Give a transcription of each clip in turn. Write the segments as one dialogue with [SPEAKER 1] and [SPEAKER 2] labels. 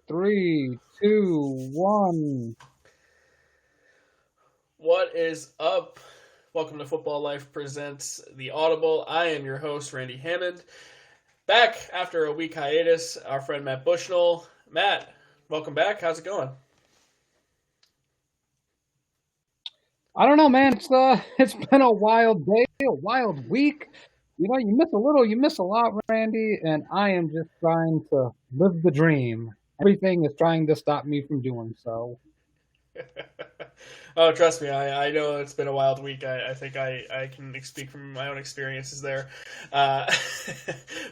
[SPEAKER 1] Three, two, one.
[SPEAKER 2] What is up? Welcome to Football Life Presents the Audible. I am your host, Randy Hammond. Back after a week hiatus, our friend Matt Bushnell. Matt, welcome back. How's it going?
[SPEAKER 1] I don't know, man. It's been a wild day, a wild week. You miss a little, you miss a lot, Randy, and I am just trying to live the dream. Everything is trying to stop me from doing so.
[SPEAKER 2] Oh, trust me, I know it's been a wild week. I think I can speak from my own experiences there. Uh,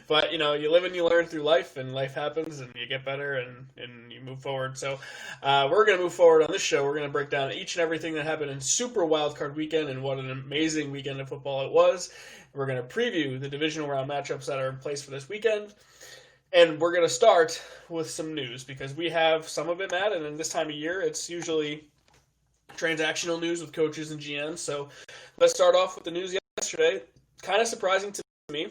[SPEAKER 2] but, you live and you learn through life, and life happens, and you get better, and you move forward. So we're going to move forward on this show. We're going to break down each and everything that happened in Super Wildcard weekend, and what an amazing weekend of football it was. We're going to preview the divisional round matchups that are in place for this weekend. And we're going to start with some news, because we have some of it, Matt, and in this time of year, it's usually transactional news with coaches and GMs. So let's start off with the news yesterday. Kind of surprising to me.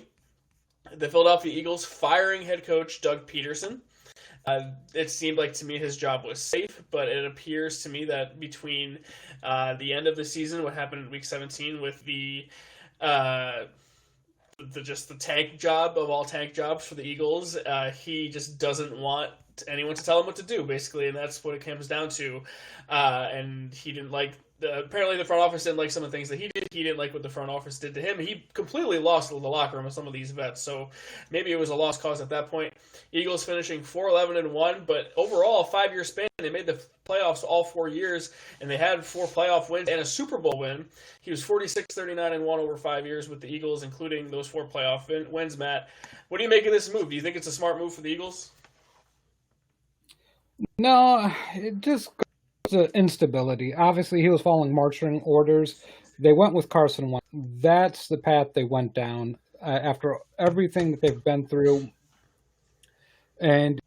[SPEAKER 2] The Philadelphia Eagles firing head coach Doug Peterson. It seemed like to me his job was safe, but it appears to me that between the end of the season, what happened in Week 17 with just the tank job of all tank jobs for the Eagles, he just doesn't want anyone to tell him what to do, basically, and that's what it comes down to. And he didn't like apparently the front office didn't like some of the things that he did. He didn't like what the front office did to him. He completely lost the locker room with some of these vets, so maybe it was a lost cause at that point. Eagles finishing 4-11-1, but overall, 5-year span, they made the playoffs all 4 years, and they had 4 playoff wins and a Super Bowl win. He was 46-39-1 over 5 years with the Eagles, including those 4 playoff wins. Matt, what do you make of this move? Do you think it's a smart move for the Eagles?
[SPEAKER 1] No, it just goes to instability. Obviously, he was following marching orders. They went with Carson Wentz. That's the path they went down after everything that they've been through. And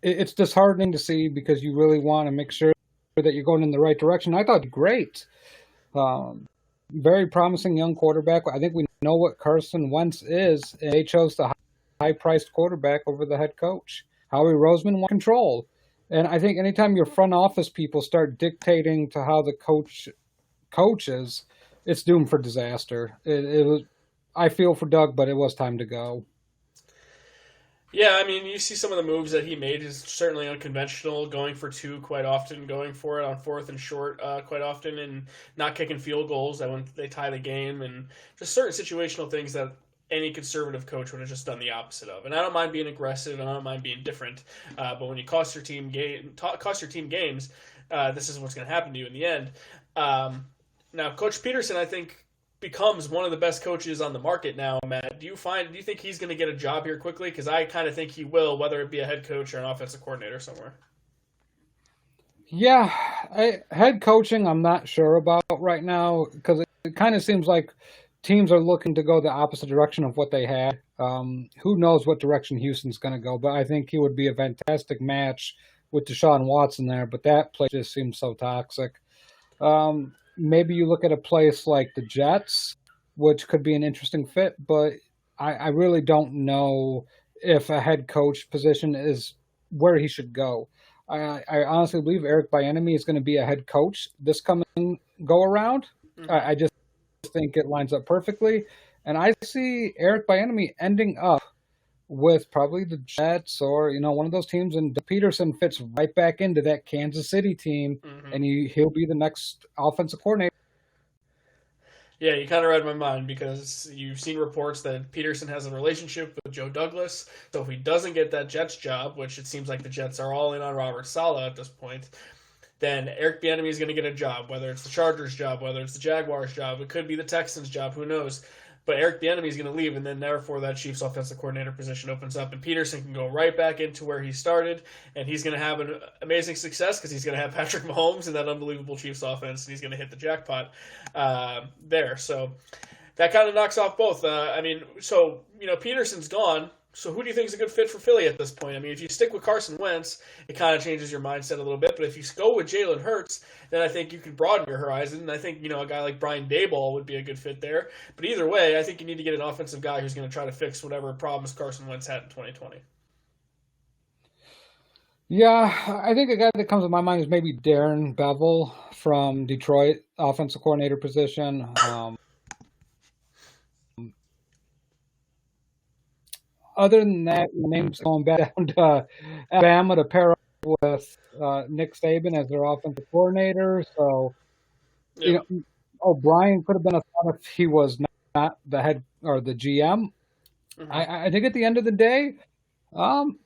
[SPEAKER 1] it's disheartening to see, because you really want to make sure that you're going in the right direction. I thought great. Very promising young quarterback. I think we know what Carson Wentz is, and they chose the high-priced quarterback over the head coach. Howie Roseman won control. And I think anytime your front office people start dictating to how the coach coaches, it's doomed for disaster. It was. I feel for Doug, but it was time to go.
[SPEAKER 2] Yeah, I mean, you see some of the moves that he made is certainly unconventional, going for 2 quite often, going for it on 4th and short quite often, and not kicking field goals that when they tie the game, and just certain situational things that any conservative coach would have just done the opposite of. And I don't mind being aggressive, and I don't mind being different, but when you cost your team games, this is what's going to happen to you in the end. Now, Coach Peterson, I think, becomes one of the best coaches on the market now, Matt. Do you think he's going to get a job here quickly? Because I kind of think he will, whether it be a head coach or an offensive coordinator somewhere.
[SPEAKER 1] Yeah, head coaching, I'm not sure about right now, because it kind of seems like teams are looking to go the opposite direction of what they had. Who knows what direction Houston's going to go, but I think he would be a fantastic match with Deshaun Watson there, but that place just seems so toxic. Maybe you look at a place like the Jets, which could be an interesting fit, but I really don't know if a head coach position is where he should go. I honestly believe Eric Bieniemy is going to be a head coach this coming go around. I just think it lines up perfectly, and I see Eric Bieniemy ending up with probably the Jets or one of those teams, and Peterson fits right back into that Kansas City team, and he'll be the next offensive coordinator.
[SPEAKER 2] Yeah, you kind of read my mind, because you've seen reports that Peterson has a relationship with Joe Douglas. So if he doesn't get that Jets job, which it seems like the Jets are all in on Robert Saleh at this point, then Eric Bieniemy is going to get a job, whether it's the Chargers job, whether it's the Jaguars job, it could be the Texans job, who knows. But Eric Bieniemy is going to leave, and then therefore that Chiefs offensive coordinator position opens up, and Peterson can go right back into where he started, and he's going to have an amazing success, because he's going to have Patrick Mahomes and that unbelievable Chiefs offense, and he's going to hit the jackpot there. So that kind of knocks off both. Peterson's gone. So who do you think is a good fit for Philly at this point? I mean, if you stick with Carson Wentz, it kind of changes your mindset a little bit. But if you go with Jalen Hurts, then I think you can broaden your horizon. And I think, a guy like Brian Daboll would be a good fit there. But either way, I think you need to get an offensive guy who's going to try to fix whatever problems Carson Wentz had in 2020.
[SPEAKER 1] Yeah, I think a guy that comes to my mind is maybe Darren Bevel from Detroit, offensive coordinator position. Other than that, the name's going back down to Alabama to pair up with Nick Saban as their offensive coordinator. So, you
[SPEAKER 2] Yep.
[SPEAKER 1] know, O'Brien could have been a thought if he was not the head or the GM.
[SPEAKER 2] Hmm.
[SPEAKER 1] I think at the end of the day, um,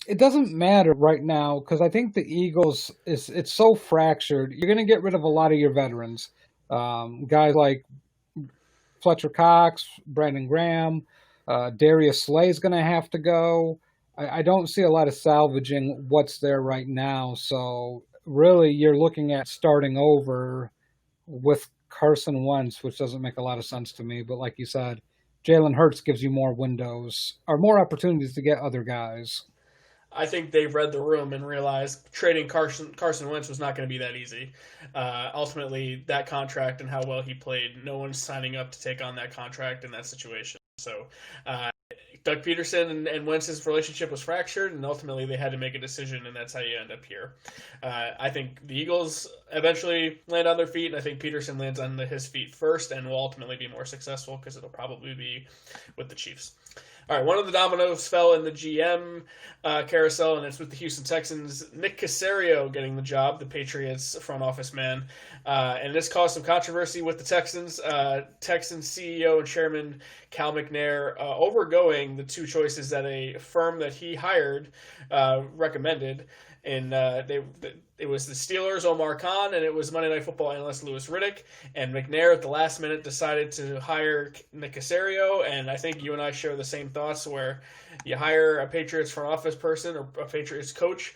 [SPEAKER 1] it doesn't matter right now because I think the Eagles it's so fractured. You're going to get rid of a lot of your veterans, guys like Fletcher Cox, Brandon Graham, Darius Slay's going to have to go. I don't see a lot of salvaging what's there right now. So really, you're looking at starting over with Carson Wentz, which doesn't make a lot of sense to me. But like you said, Jalen Hurts gives you more windows or more opportunities to get other guys.
[SPEAKER 2] I think they read the room and realized trading Carson Wentz was not going to be that easy. Ultimately, that contract and how well he played, no one's signing up to take on that contract in that situation. So, uh, Doug Peterson and Wentz's relationship was fractured, and ultimately they had to make a decision, and that's how you end up here. I think the Eagles eventually land on their feet, and I think Peterson lands on his feet first, and will ultimately be more successful because it'll probably be with the Chiefs. All right, one of the dominoes fell in the GM carousel, and it's with the Houston Texans. Nick Caserio getting the job, the Patriots front office man. And this caused some controversy with the Texans. Texans CEO and chairman Cal McNair overgoing the two choices that a firm that he hired recommended. And it was the Steelers' Omar Khan, and it was Monday Night Football analyst Louis Riddick. And McNair at the last minute decided to hire Nick Caserio, and I think you and I share the same thoughts where you hire a Patriots front office person or a Patriots coach.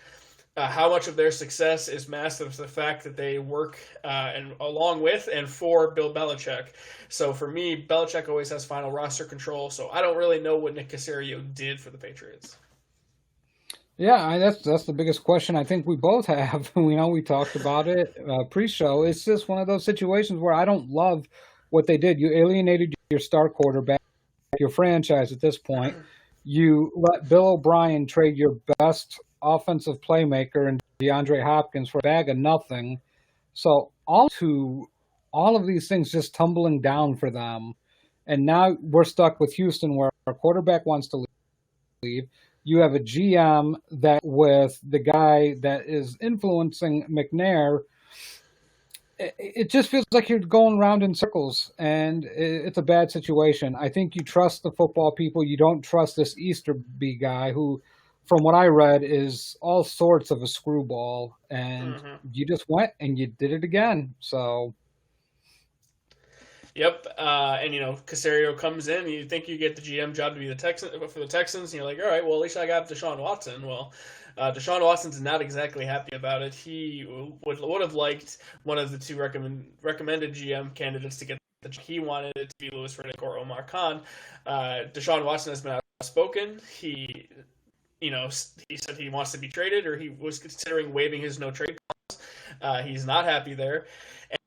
[SPEAKER 2] How much of their success is massive to the fact that they work and along with and for Bill Belichick. So for me, Belichick always has final roster control. So I don't really know what Nick Caserio did for the Patriots.
[SPEAKER 1] Yeah, that's the biggest question I think we both have. We talked about it pre-show. It's just one of those situations where I don't love what they did. You alienated your star quarterback, your franchise at this point. You let Bill O'Brien trade your best offensive playmaker and DeAndre Hopkins for a bag of nothing. So all of these things just tumbling down for them. And now we're stuck with Houston where our quarterback wants to leave. You have a GM that with the guy that is influencing McNair, it just feels like you're going around in circles, and it's a bad situation. I think you trust the football people. You don't trust this Easterby guy who, from what I read, is all sorts of a screwball, and
[SPEAKER 2] Mm-hmm.
[SPEAKER 1] you just went and you did it again. So
[SPEAKER 2] Yep, and Casario comes in. You think you get the GM job to be the Texan for the Texans, and you're like, all right, well, at least I got Deshaun Watson. Well, Deshaun Watson's not exactly happy about it. He would have liked one of the two recommended GM candidates to get the. He wanted it to be Louis Riddick or Omar Khan. Deshaun Watson has been outspoken. He said he wants to be traded, or he was considering waiving his no trade clause. He's not happy there.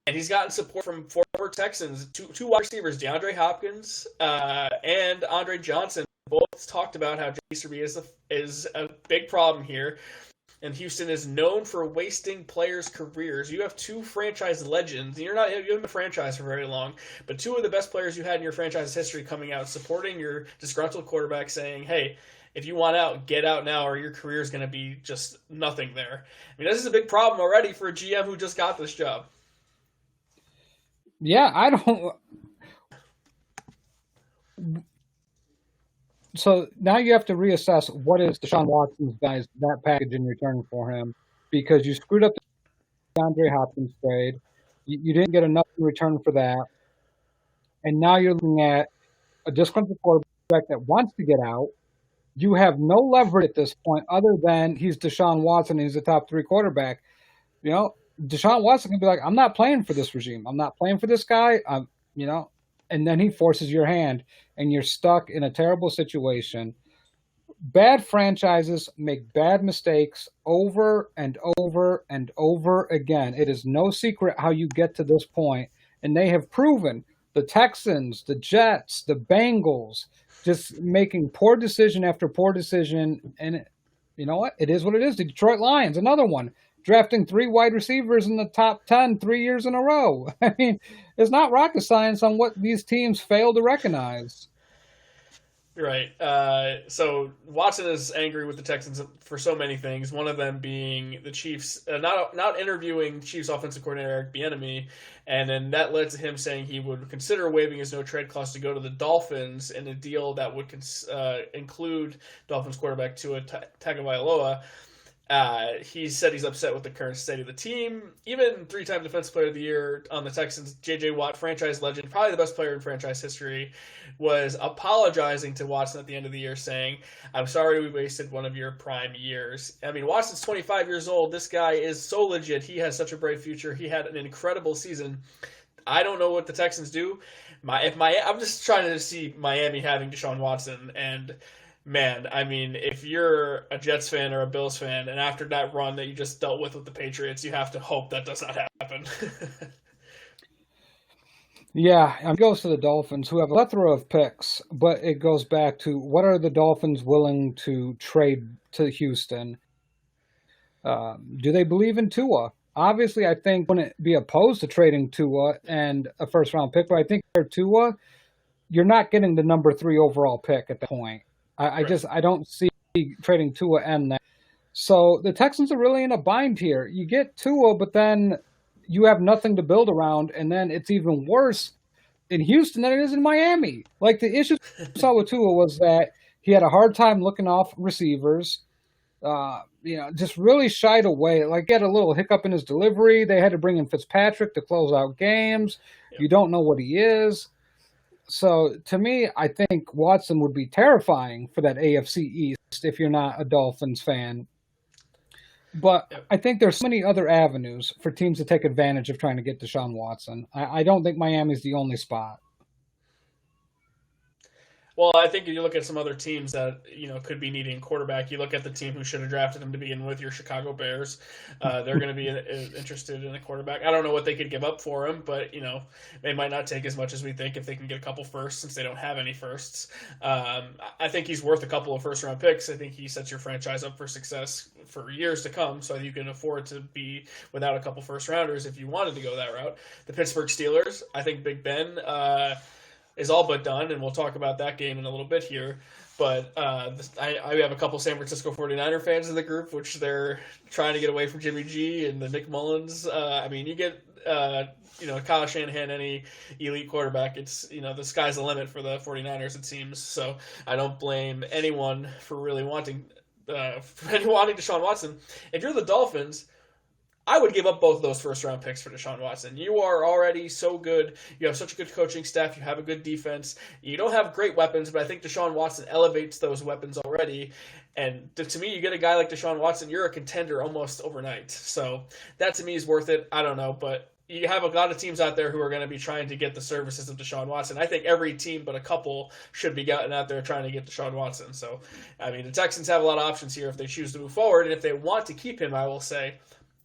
[SPEAKER 2] And he's gotten support from former Texans, two wide receivers, DeAndre Hopkins and Andre Johnson. Both talked about how Easterby is a big problem here. And Houston is known for wasting players' careers. You have two franchise legends. You haven't been a franchise for very long, but two of the best players you had in your franchise history coming out supporting your disgruntled quarterback, saying, "Hey, if you want out, get out now, or your career is going to be just nothing there." I mean, this is a big problem already for a GM who just got this job.
[SPEAKER 1] yeah, I don't. So now you have to reassess what is Deshaun Watson's guys that package in return for him because you screwed up the Andre Hopkins trade. You didn't get enough in return for that, and now you're looking at a disgruntled quarterback that wants to get out. You have no leverage at this point other than he's Deshaun Watson and he's a top three quarterback. You know, Deshaun Watson can be like, I'm not playing for this regime. I'm not playing for this guy. You know, and then he forces your hand and you're stuck in a terrible situation. Bad franchises make bad mistakes over and over and over again. It is no secret how you get to this point, and they have proven the Texans, the Jets, the Bengals just making poor decision after poor decision, and you know what? It is what it is. The Detroit Lions, another one, drafting 3 wide receivers in the top 10 3 years in a row. I mean, it's not rocket science on what these teams fail to recognize.
[SPEAKER 2] Right. So Watson is angry with the Texans for so many things. One of them being the Chiefs not interviewing Chiefs offensive coordinator Eric Bieniemy, and then that led to him saying he would consider waiving his no trade clause to go to the Dolphins in a deal that would include Dolphins quarterback Tua Tagovailoa. He said he's upset with the current state of the team. Even 3-time Defensive Player of the Year on the Texans, J.J. Watt, franchise legend, probably the best player in franchise history, was apologizing to Watson at the end of the year, saying, "I'm sorry we wasted one of your prime years." I mean, Watson's 25 years old. This guy is so legit. He has such a bright future. He had an incredible season. I don't know what the Texans do. I'm just trying to see Miami having Deshaun Watson, and man, I mean, if you're a Jets fan or a Bills fan, and after that run that you just dealt with the Patriots, you have to hope that does not happen.
[SPEAKER 1] Yeah, it goes to the Dolphins, who have a plethora of picks, but it goes back to what are the Dolphins willing to trade to Houston? Do they believe in Tua? Obviously, I think wouldn't be opposed to trading Tua and a first-round pick, but I think for Tua, you're not getting the number 3 overall pick at that point. I don't see trading Tua and that. So the Texans are really in a bind here. You get Tua, but then you have nothing to build around, and then it's even worse in Houston than it is in Miami. Like, the issue I saw with Tua was that he had a hard time looking off receivers, just really shied away. Like, he had a little hiccup in his delivery. They had to bring in Fitzpatrick to close out games. Yep. You don't know what he is. So, to me, I think Watson would be terrifying for that AFC East if you're not a Dolphins fan. But I think there's so many other avenues for teams to take advantage of trying to get Deshaun Watson. I don't think Miami's the only spot.
[SPEAKER 2] Well, I think if you look at some other teams that could be needing quarterback, you look at the team who should have drafted him to begin with, your Chicago Bears. They're going to be interested in a quarterback. I don't know what they could give up for him, but they might not take as much as we think if they can get a couple firsts, since they don't have any firsts. I think he's worth a couple of first-round picks. I think he sets your franchise up for success for years to come, so you can afford to be without a couple first-rounders if you wanted to go that route. The Pittsburgh Steelers, I think Big Ben is all but done, and we'll talk about that game in a little bit here. But I have a couple San Francisco 49er fans in the group, which they're trying to get away from Jimmy G and the Nick Mullins. You get Kyle Shanahan, any elite quarterback, it's the sky's the limit for the 49ers, it seems. So I don't blame anyone for really wanting Deshaun Watson. If you're the Dolphins, I would give up both of those first-round picks for Deshaun Watson. You are already so good. You have such a good coaching staff. You have a good defense. You don't have great weapons, but I think Deshaun Watson elevates those weapons already. And to me, you get a guy like Deshaun Watson, you're a contender almost overnight. So that, to me, is worth it. I don't know, but you have a lot of teams out there who are going to be trying to get the services of Deshaun Watson. I think every team but a couple should be getting out there trying to get Deshaun Watson. So, the Texans have a lot of options here if they choose to move forward. And if they want to keep him, I will say,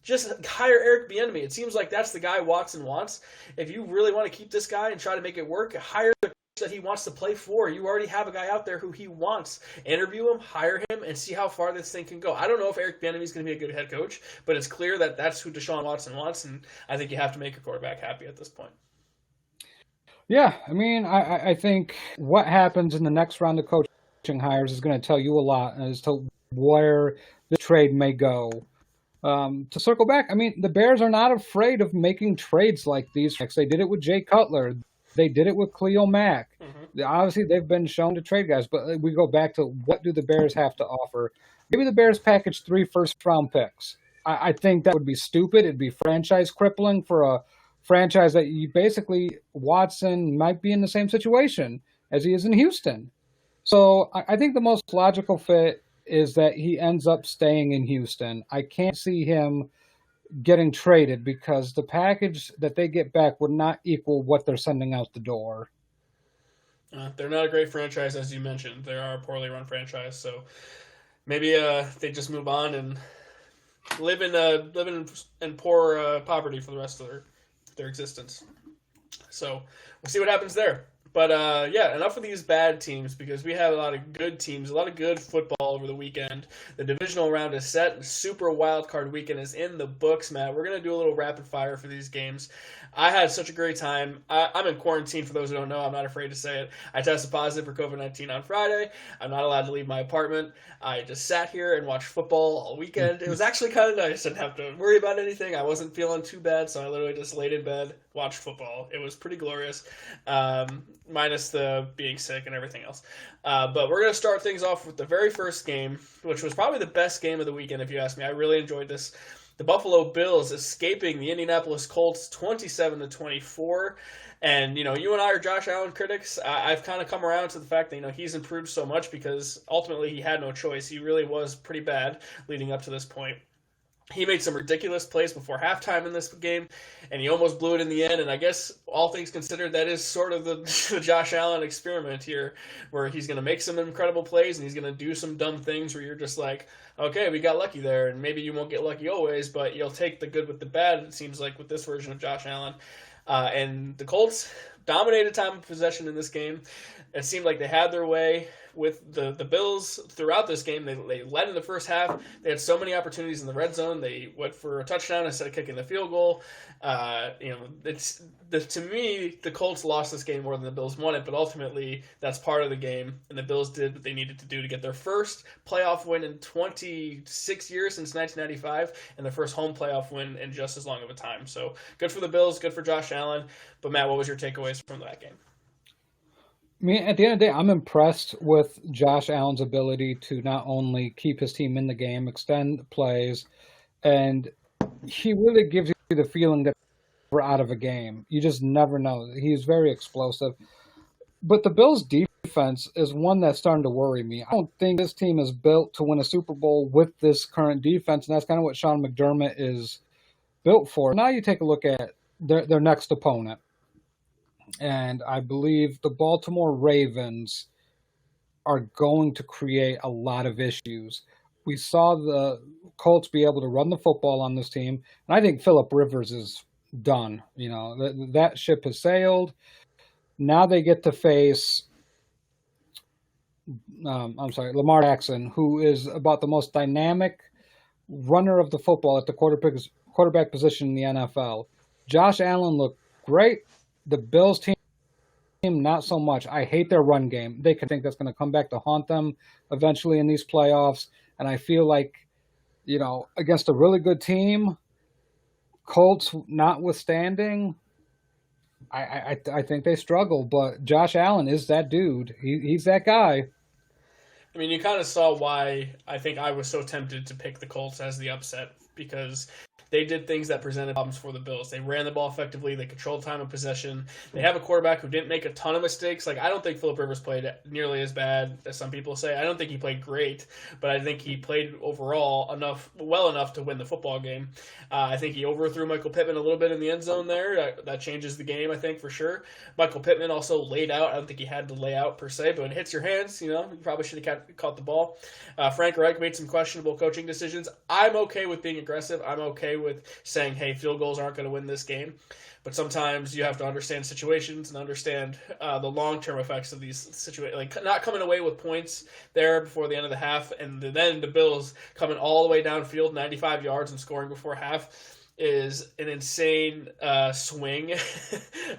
[SPEAKER 2] just hire Eric Bieniemy. It seems like that's the guy Watson wants. If you really want to keep this guy and try to make it work, hire the coach that he wants to play for. You already have a guy out there who he wants. Interview him, hire him, and see how far this thing can go. I don't know if Eric Bieniemy is going to be a good head coach, but it's clear that that's who Deshaun Watson wants, and I think you have to make your quarterback happy at this point.
[SPEAKER 1] Yeah, I think what happens in the next round of coaching hires is going to tell you a lot as to where the trade may go. To circle back, the Bears are not afraid of making trades like these. They did it with Jay Cutler. They did it with Khalil Mack. Mm-hmm. Obviously, they've been shown to trade guys, but we go back to what do the Bears have to offer? Maybe the Bears package 3 first-round picks. I think that would be stupid. It'd be franchise crippling for a franchise that Watson might be in the same situation as he is in Houston. So I think the most logical fit is that he ends up staying in Houston. I can't see him getting traded because the package that they get back would not equal what they're sending out the door.
[SPEAKER 2] They're not a great franchise, as you mentioned. They are a poorly run franchise, so maybe they just move on and live in poor poverty for the rest of their existence. So we'll see what happens there. But yeah, enough of these bad teams because we have a lot of good teams, a lot of good football over the weekend. The divisional round is set. Super Wildcard weekend is in the books, Matt. We're going to do a little rapid fire for these games. I had such a great time. I'm in quarantine, for those who don't know. I'm not afraid to say it. I tested positive for COVID-19 on Friday. I'm not allowed to leave my apartment. I just sat here and watched football all weekend. It was actually kind of nice. I didn't have to worry about anything. I wasn't feeling too bad, so I literally just laid in bed, watched football. It was pretty glorious, minus the being sick and everything else. But we're going to start things off with the very first game, which was probably the best game of the weekend, if you ask me. I really enjoyed this. The Buffalo Bills escaping the Indianapolis Colts 27-24. And, you and I are Josh Allen critics. I've kind of come around to the fact that, he's improved so much because ultimately he had no choice. He really was pretty bad leading up to this point. He made some ridiculous plays before halftime in this game, and he almost blew it in the end. And I guess, all things considered, that is sort of the Josh Allen experiment here, where he's going to make some incredible plays, and he's going to do some dumb things where you're just like, okay, we got lucky there, and maybe you won't get lucky always, but you'll take the good with the bad, it seems like, with this version of Josh Allen. And the Colts dominated time of possession in this game. It seemed like they had their way with the Bills throughout this game. They led in the first half. They had so many opportunities in the red zone. They went for a touchdown instead of kicking the field goal. To me, the Colts lost this game more than the Bills won it, but ultimately that's part of the game, and the Bills did what they needed to do to get their first playoff win in 26 years since 1995, and their first home playoff win in just as long of a time. So good for the Bills, good for Josh Allen. But Matt, what was your takeaways from that game?
[SPEAKER 1] I mean, at the end of the day, I'm impressed with Josh Allen's ability to not only keep his team in the game, extend plays, and he really gives you the feeling that we're out of a game. You just never know. He's very explosive. But the Bills' defense is one that's starting to worry me. I don't think this team is built to win a Super Bowl with this current defense, and that's kind of what Sean McDermott is built for. Now you take a look at their next opponent. And I believe the Baltimore Ravens are going to create a lot of issues. We saw the Colts be able to run the football on this team, and I think Phillip Rivers is done. That ship has sailed. Now they get to face, Lamar Jackson, who is about the most dynamic runner of the football at the quarterback position in the NFL. Josh Allen looked great. The Bills team, not so much. I hate their run game. They can think that's going to come back to haunt them eventually in these playoffs. And I feel like, against a really good team, Colts notwithstanding, I think they struggle. But Josh Allen is that dude. He's that guy.
[SPEAKER 2] I mean, you kind of saw why I think I was so tempted to pick the Colts as the upset, because they did things that presented problems for the Bills. They ran the ball effectively. They controlled time of possession. They have a quarterback who didn't make a ton of mistakes. I don't think Phillip Rivers played nearly as bad as some people say. I don't think he played great, but I think he played overall well enough to win the football game. I think he overthrew Michael Pittman a little bit in the end zone there. That changes the game, I think, for sure. Michael Pittman also laid out. I don't think he had to lay out per se, but when it hits your hands, you probably should have caught the ball. Frank Reich made some questionable coaching decisions. I'm okay with being aggressive. I'm okay with saying, hey, field goals aren't going to win this game. But sometimes you have to understand situations and understand the long-term effects of these situations. Like not coming away with points there before the end of the half, and then the Bills coming all the way downfield, 95 yards, and scoring before half is an insane swing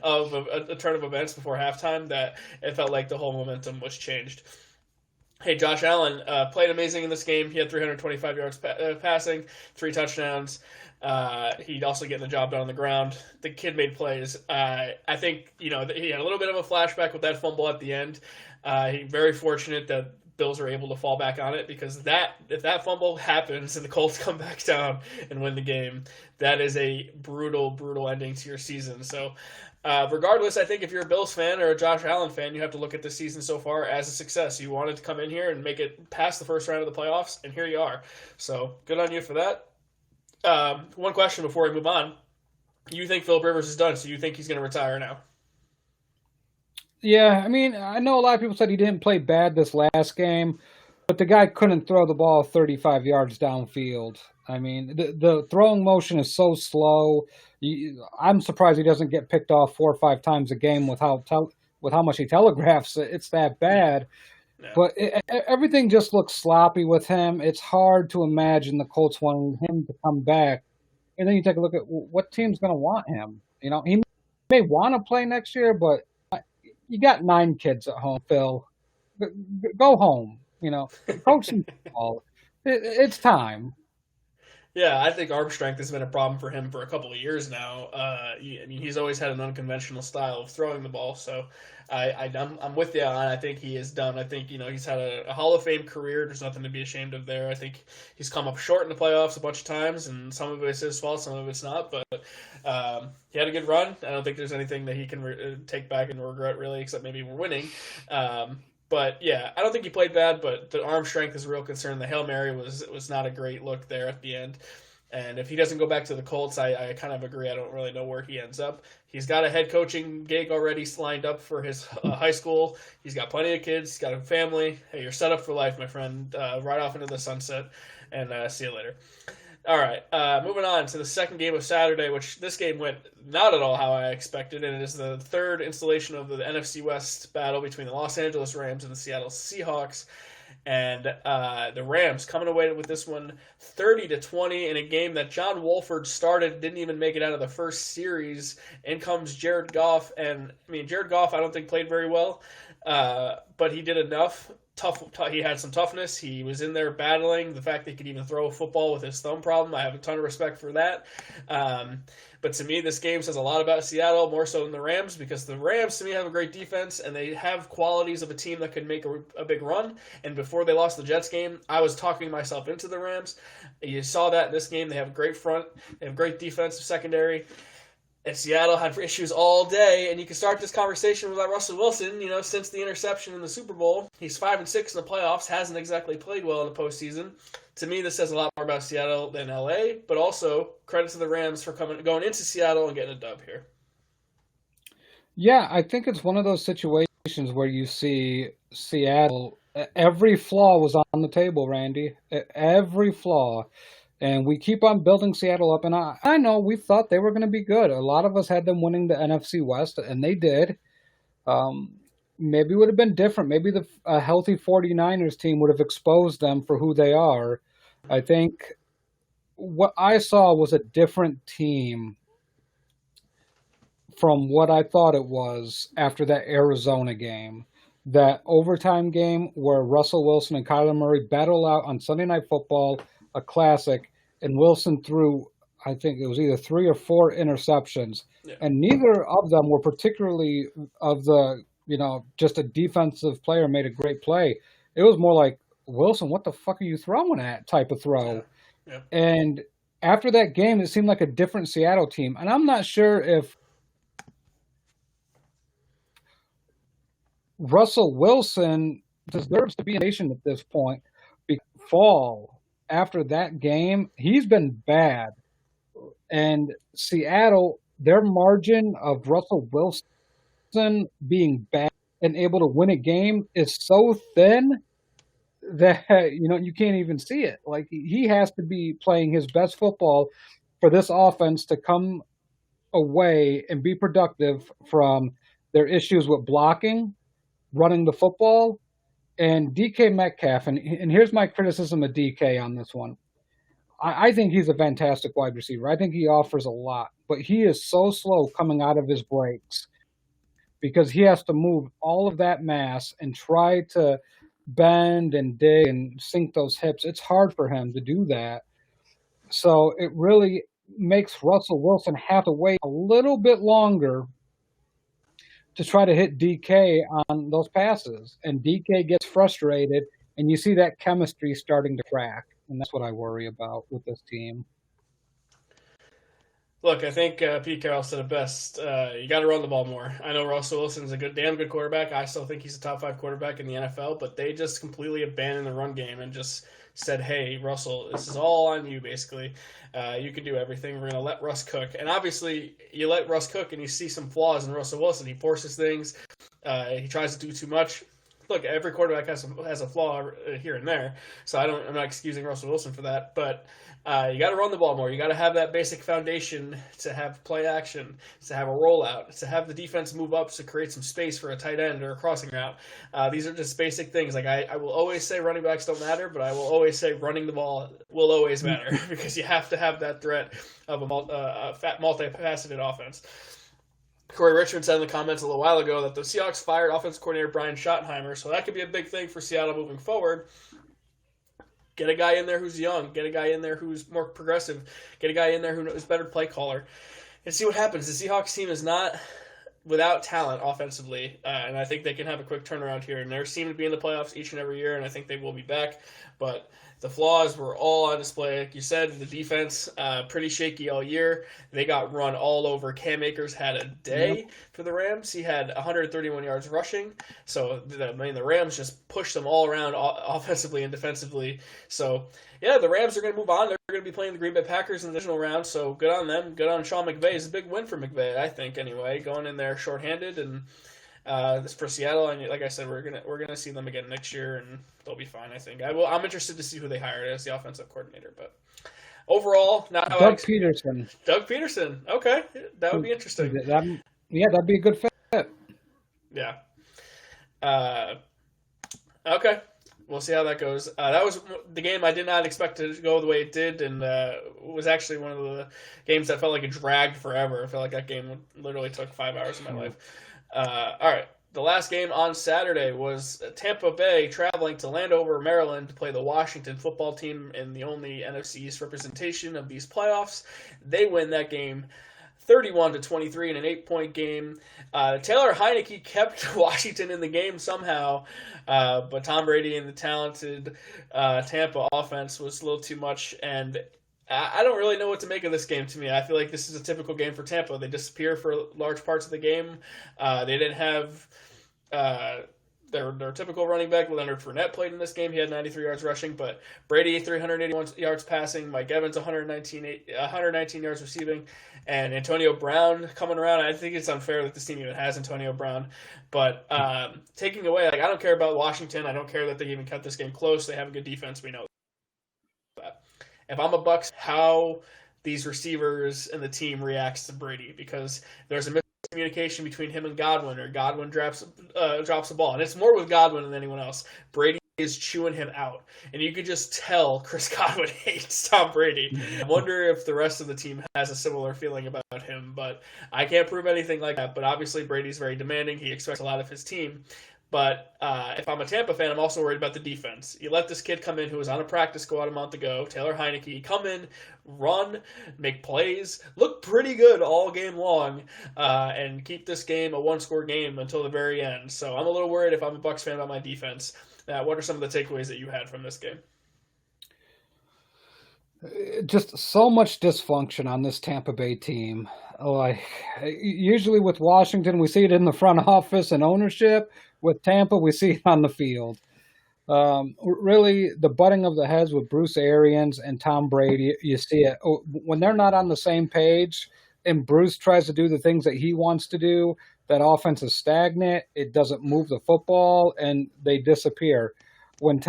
[SPEAKER 2] of a turn of events before halftime that it felt like the whole momentum was changed. Hey, Josh Allen played amazing in this game. He had 325 yards passing, 3 touchdowns. He'd also get the job done on the ground. The kid made plays. I think, he had a little bit of a flashback with that fumble at the end. He's very fortunate that Bills are able to fall back on it, because if that fumble happens and the Colts come back down and win the game, that is a brutal, brutal ending to your season. So regardless, I think if you're a Bills fan or a Josh Allen fan, you have to look at this season so far as a success. You wanted to come in here and make it past the first round of the playoffs, and here you are. So good on you for that. One question before we move on. You think Phillip Rivers is done, so you think he's going to retire now?
[SPEAKER 1] Yeah, I mean, I know a lot of people said he didn't play bad this last game, but the guy couldn't throw the ball 35 yards downfield. I mean, the throwing motion is so slow. I'm surprised he doesn't get picked off 4 or 5 times a game with with how much he telegraphs it, it's that bad.
[SPEAKER 2] Yeah.
[SPEAKER 1] But everything just looks sloppy with him. It's hard to imagine the Colts wanting him to come back. And then you take a look at what team's going to want him. You know, he may want to play next year, but you got 9 kids at home, Phil. Go home. You know, coach some football. It's time.
[SPEAKER 2] Yeah, I think arm strength has been a problem for him for a couple of years now. I mean, he's always had an unconventional style of throwing the ball, so I'm with you on. I think he is done. I think he's had a Hall of Fame career. There's nothing to be ashamed of there. I think he's come up short in the playoffs a bunch of times, and some of it's his fault, some of it's not. But he had a good run. I don't think there's anything that he can take back and regret really, except maybe we're winning. But yeah, I don't think he played bad, but the arm strength is a real concern. The Hail Mary was not a great look there at the end. And if he doesn't go back to the Colts, I kind of agree. I don't really know where he ends up. He's got a head coaching gig already lined up for his high school. He's got plenty of kids. He's got a family. Hey, you're set up for life, my friend. Right off into the sunset, and see you later. All right, moving on to the second game of Saturday, which this game went not at all how I expected, and it is the third installation of the NFC West battle between the Los Angeles Rams and the Seattle Seahawks. And the Rams coming away with this one 30-20 in a game that John Wolford started, didn't even make it out of the first series. In comes Jared Goff, and I mean Jared Goff I don't think played very well, but he did enough. He had some toughness. He was in there battling. The fact that he could even throw a football with his thumb problem, I have a ton of respect for that. But to me, this game says a lot about Seattle, more so than the Rams, because the Rams, to me, have a great defense, and they have qualities of a team that could make a big run. And before they lost the Jets game, I was talking myself into the Rams. You saw that in this game. They have a great front. They have great defensive secondary. And Seattle had issues all day, and you can start this conversation without Russell Wilson. Since the interception in the Super Bowl, he's 5-6 in the playoffs, hasn't exactly played well in the postseason. To me, this says a lot more about Seattle than LA, but also credit to the Rams for going into Seattle and getting a dub here.
[SPEAKER 1] Yeah, I think it's one of those situations where you see Seattle, every flaw was on the table, Randy. Every flaw. And we keep on building Seattle up. And I know we thought they were going to be good. A lot of us had them winning the NFC West, and they did. Maybe it would have been different. Maybe a healthy 49ers team would have exposed them for who they are. I think what I saw was a different team from what I thought it was after that Arizona game. That overtime game where Russell Wilson and Kyler Murray battled out on Sunday Night Football, a classic, and Wilson threw, I think it was either 3 or 4 interceptions, and neither of them were particularly of the, just a defensive player made a great play. It was more like, Wilson, what the fuck are you throwing at type of throw?
[SPEAKER 2] Yeah.
[SPEAKER 1] And after that game, it seemed like a different Seattle team. And I'm not sure if Russell Wilson deserves to be in the nation at this point. Fall after that game, he's been bad. And Seattle, their margin of Russell Wilson being bad and able to win a game is so thin that, you can't even see it. Like, he has to be playing his best football for this offense to come away and be productive from their issues with blocking, running the football, and DK Metcalf. And here's my criticism of DK on this one. I think he's a fantastic wide receiver. I think he offers a lot, but he is so slow coming out of his breaks because he has to move all of that mass and try to bend and dig and sink those hips. It's hard for him to do that. So it really makes Russell Wilson have to wait a little bit longer to try to hit DK on those passes. And DK gets frustrated, and you see that chemistry starting to crack. And that's what I worry about with this team.
[SPEAKER 2] Look, I think Pete Carroll said it best. You got to run the ball more. I know Russell Wilson's a damn good quarterback. I still think he's a top 5 quarterback in the NFL, but they just completely abandoned the run game and just said, hey, Russell, this is all on you, basically. You can do everything. We're going to let Russ cook. And obviously, you let Russ cook and you see some flaws in Russell Wilson. He forces things. He tries to do too much. look, every quarterback has a flaw here and there, so I'm not excusing Russell Wilson for that, but you got to run the ball more. You got to have that basic foundation to have play action, to have a rollout, to have the defense move up to create some space for a tight end or a crossing route. These are just basic things. Like I will always say running backs don't matter, but I will always say running the ball will always matter because you have to have that threat of a multifaceted offense. Corey Richmond said in the comments a little while ago that the Seahawks fired offensive coordinator Brian Schottenheimer, so that could be a big thing for Seattle moving forward. Get a guy in there who's young. Get a guy in there who's more progressive. Get a guy in there who is better play caller. And see what happens. The Seahawks team is not without talent offensively, and I think they can have a quick turnaround here. And they seem to be in the playoffs each and every year, and I think they will be back. But the flaws were all on display. Like you said, the defense, pretty shaky all year. They got run all over. Cam Akers had a day for the Rams. He had 131 yards rushing. So, the Rams just pushed them all around offensively and defensively. So, yeah, the Rams are going to move on. They're going to be playing the Green Bay Packers in the divisional round. So, good on them. Good on Sean McVay. It's a big win for McVay, I think, anyway, going in there shorthanded. And this for Seattle, and like I said, we're gonna see them again next year, and they'll be fine. I think. I'm interested to see who they hired as the offensive coordinator. But overall, now
[SPEAKER 1] Doug Peterson.
[SPEAKER 2] Doug Peterson. Okay, that would be interesting.
[SPEAKER 1] That'd be a good fit.
[SPEAKER 2] Yeah. Okay. We'll see how that goes. That was the game I did not expect to go the way it did, and was actually one of the games that felt like it dragged forever. I felt like that game literally took 5 hours of my life. All right. The last game on Saturday was Tampa Bay traveling to Landover, Maryland to play the Washington football team in the only NFC East representation of these playoffs. They win that game 31-23 in an 8-point game. Taylor Heineke kept Washington in the game somehow, but Tom Brady and the talented Tampa offense was a little too much, and I don't really know what to make of this game. To me, I feel like this is a typical game for Tampa. They disappear for large parts of the game. They didn't have their typical running back. Leonard Fournette played in this game. He had 93 yards rushing, but Brady 381 yards passing. Mike Evans 119 yards receiving, and Antonio Brown coming around. I think it's unfair that this team even has Antonio Brown, but taking away, I don't care about Washington. I don't care that they even kept this game close. They have a good defense. We know that. If I'm a Bucs, how these receivers and the team reacts to Brady, because there's a miscommunication between him and Godwin, or Godwin drops the ball, and it's more with Godwin than anyone else. Brady is chewing him out, and you could just tell Chris Godwin hates Tom Brady. I wonder if the rest of the team has a similar feeling about him, but I can't prove anything like that. But obviously Brady's very demanding. He expects a lot of his team. But if I'm a Tampa fan, I'm also worried about the defense. You let this kid come in who was on a practice squad a month ago, Taylor Heineke, come in, run, make plays, look pretty good all game long, and keep this game a one-score game until the very end. So I'm a little worried if I'm a Bucs fan about my defense. What are some of the takeaways that you had from this game?
[SPEAKER 1] Just so much dysfunction on this Tampa Bay team. Like, usually with Washington, we see it in the front office and ownership. With Tampa, we see it on the field. Really, the butting of the heads with Bruce Arians and Tom Brady, you see it. When they're not on the same page and Bruce tries to do the things that he wants to do, that offense is stagnant. It doesn't move the football, and they disappear. When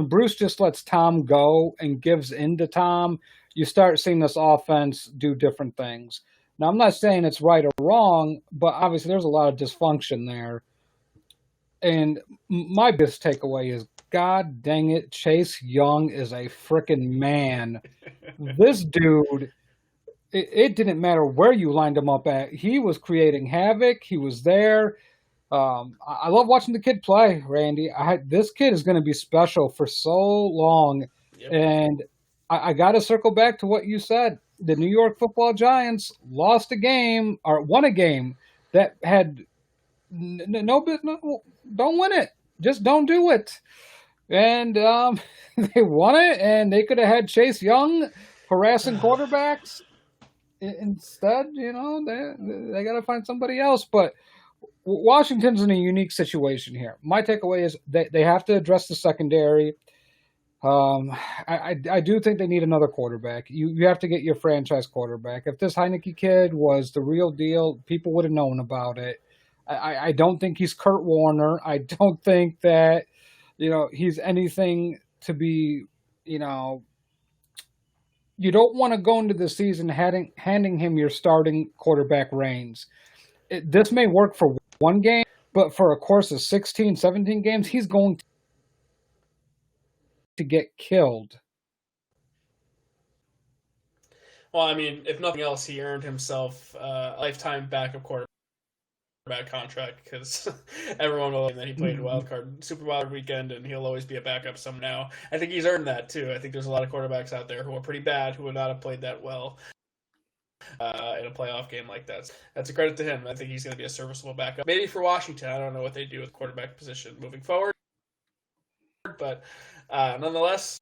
[SPEAKER 1] Bruce just lets Tom go and gives in to Tom, you start seeing this offense do different things. Now, I'm not saying it's right or wrong, but obviously there's a lot of dysfunction there. And my biggest takeaway is, God dang it, Chase Young is a freaking man. This dude, it didn't matter where you lined him up at. He was creating havoc. He was there. I love watching the kid play, Randy. This kid is going to be special for so long. Yep. And I got to circle back to what you said. The New York Football Giants lost a game, or won a game that had no business. Don't win it. Just don't do it. And they won it, and they could have had Chase Young harassing quarterbacks. Instead, they got to find somebody else. But Washington's in a unique situation here. My takeaway is they have to address the secondary. I do think they need another quarterback. You have to get your franchise quarterback. If this Heineke kid was the real deal, people would have known about it. I don't think he's Kurt Warner. I don't think that, he's anything to be, you know, you don't want to go into the season handing him your starting quarterback reins. This may work for one game, but for a course of 16, 17 games, he's going to get killed.
[SPEAKER 2] Well, I mean, if nothing else, he earned himself a lifetime backup quarterback contract because everyone will know that he played Wildcard, Super Wildcard weekend, and he'll always be a backup some now. I think he's earned that too. I think there's a lot of quarterbacks out there who are pretty bad who would not have played that well in a playoff game like that. So that's a credit to him. I think he's going to be a serviceable backup. Maybe for Washington, I don't know what they do with quarterback position moving forward, but nonetheless,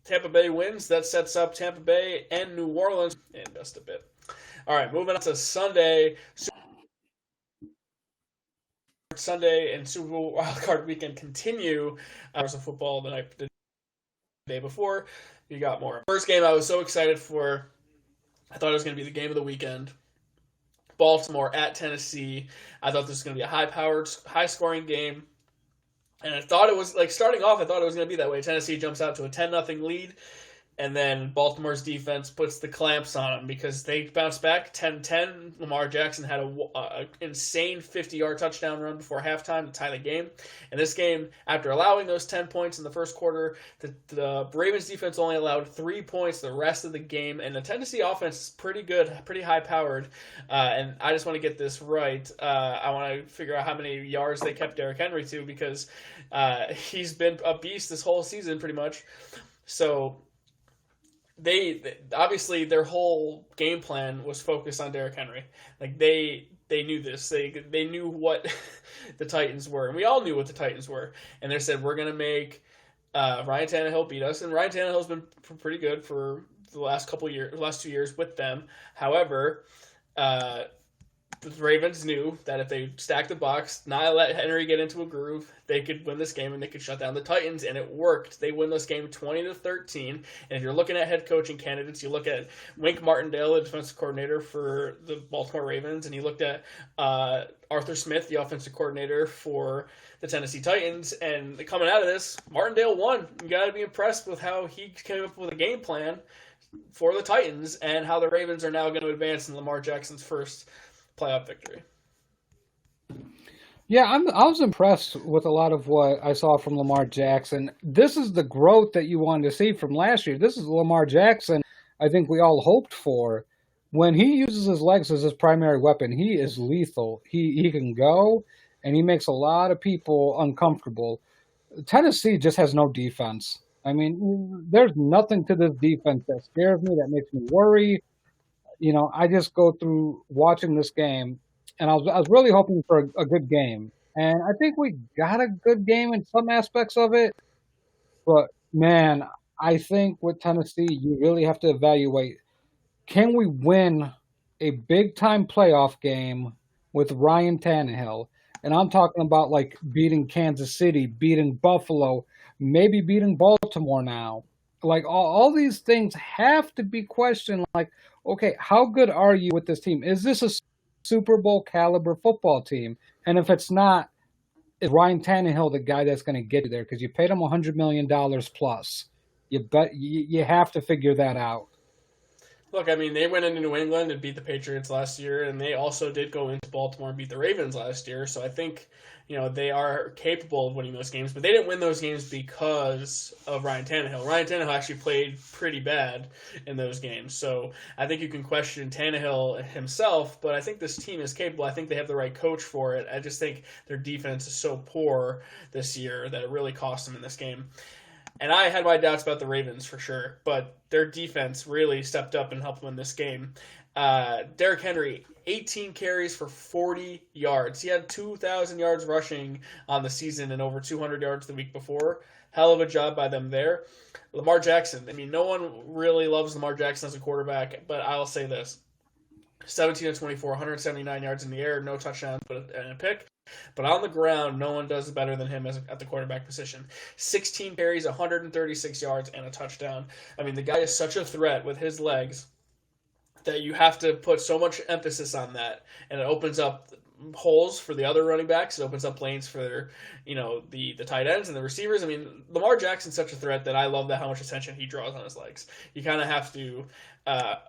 [SPEAKER 2] Tampa Bay wins. That sets up Tampa Bay and New Orleans in just a bit. All right, moving on to Sunday and Super Bowl wildcard weekend continue. Hours of football the day before. You got more. First game I was so excited for. I thought it was going to be the game of the weekend. Baltimore at Tennessee. I thought this was going to be a high-powered, high-scoring game. And I thought it was, starting off, I thought it was going to be that way. Tennessee jumps out to a 10-0 lead, and then Baltimore's defense puts the clamps on them because they bounced back 10-10. Lamar Jackson had an insane 50-yard touchdown run before halftime to tie the game. And this game, after allowing those 10 points in the first quarter, the Ravens defense only allowed 3 points the rest of the game. And the Tennessee offense is pretty good, pretty high-powered. And I just want to get this right. I want to figure out how many yards they kept Derrick Henry to because he's been a beast this whole season pretty much. So they obviously their whole game plan was focused on Derrick Henry. They knew this. They knew what the Titans were, and we all knew what the Titans were. And they said we're gonna make Ryan Tannehill beat us, and Ryan Tannehill's been pretty good for the last 2 years with them. However, the Ravens knew that if they stacked the box, not let Henry get into a groove, they could win this game and they could shut down the Titans, and it worked. They win this game 20-13. And if you're looking at head coaching candidates, you look at Wink Martindale, the defensive coordinator for the Baltimore Ravens, and you looked at Arthur Smith, the offensive coordinator for the Tennessee Titans. And coming out of this, Martindale won. You got to be impressed with how he came up with a game plan for the Titans and how the Ravens are now going to advance in Lamar Jackson's first playoff victory.
[SPEAKER 1] Yeah, I was impressed with a lot of what I saw from Lamar Jackson. This is the growth that you wanted to see from last year. This is Lamar Jackson I think we all hoped for. When he uses his legs as his primary weapon, he is lethal. He can go, and he makes a lot of people uncomfortable. Tennessee just has no defense. I mean, there's nothing to this defense that scares me, that makes me worry. I just go through watching this game, and I was really hoping for a good game. And I think we got a good game in some aspects of it. But, man, I think with Tennessee, you really have to evaluate, can we win a big-time playoff game with Ryan Tannehill? And I'm talking about, beating Kansas City, beating Buffalo, maybe beating Baltimore now. All these things have to be questioned. Okay, how good are you with this team? Is this a Super Bowl caliber football team? And if it's not, is Ryan Tannehill the guy that's going to get you there? Because you paid him $100 million plus. You have to figure that out.
[SPEAKER 2] Look, I mean, they went into New England and beat the Patriots last year, and they also did go into Baltimore and beat the Ravens last year. So I think, they are capable of winning those games, but they didn't win those games because of Ryan Tannehill. Ryan Tannehill actually played pretty bad in those games. So I think you can question Tannehill himself, but I think this team is capable. I think they have the right coach for it. I just think their defense is so poor this year that it really cost them in this game. And I had my doubts about the Ravens for sure, but their defense really stepped up and helped win this game. Derrick Henry, 18 carries for 40 yards. He had 2,000 yards rushing on the season and over 200 yards the week before. Hell of a job by them there. Lamar Jackson, I mean, no one really loves Lamar Jackson as a quarterback, but I'll say this. 17-24, 179 yards in the air, no touchdowns, but a pick. But on the ground, no one does better than him at the quarterback position. 16 carries, 136 yards, and a touchdown. I mean, the guy is such a threat with his legs that you have to put so much emphasis on that, and it opens up holes for the other running backs. It opens up lanes for the tight ends and the receivers. I mean, Lamar Jackson's such a threat that I love how much attention he draws on his legs. You kind of have to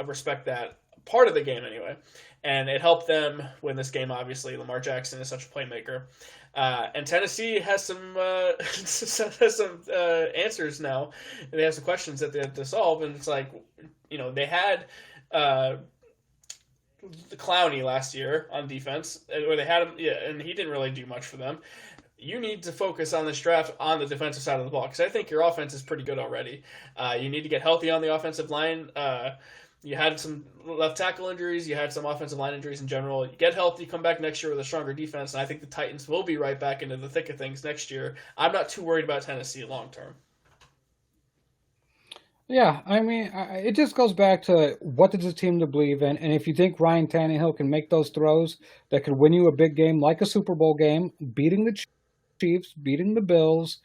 [SPEAKER 2] respect that part of the game anyway. And it helped them win this game. Obviously, Lamar Jackson is such a playmaker. And Tennessee has some answers now. They have some questions that they have to solve, and it's like, they had Clowney last year on defense, or they had him, and he didn't really do much for them. You need to focus on this draft on the defensive side of the ball, because I think your offense is pretty good already. You need to get healthy on the offensive line. You had some left tackle injuries. You had some offensive line injuries in general. You get healthy, come back next year with a stronger defense, and I think the Titans will be right back into the thick of things next year. I'm not too worried about Tennessee long term.
[SPEAKER 1] Yeah, I mean, it just goes back to what does the team to believe in, and if you think Ryan Tannehill can make those throws that could win you a big game like a Super Bowl game, beating the Chiefs, beating the Bills,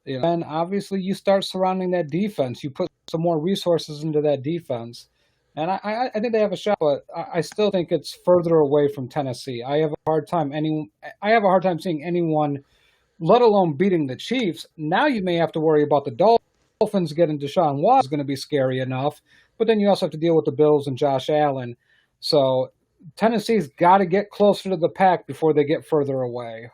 [SPEAKER 1] then obviously you start surrounding that defense. You put some more resources into that defense. And I think they have a shot, but I still think it's further away from Tennessee. I have a hard time seeing anyone, let alone beating the Chiefs. Now you may have to worry about the Dolphins getting Deshaun Watson is going to be scary enough, but then you also have to deal with the Bills and Josh Allen. So Tennessee's got to get closer to the pack before they get further away.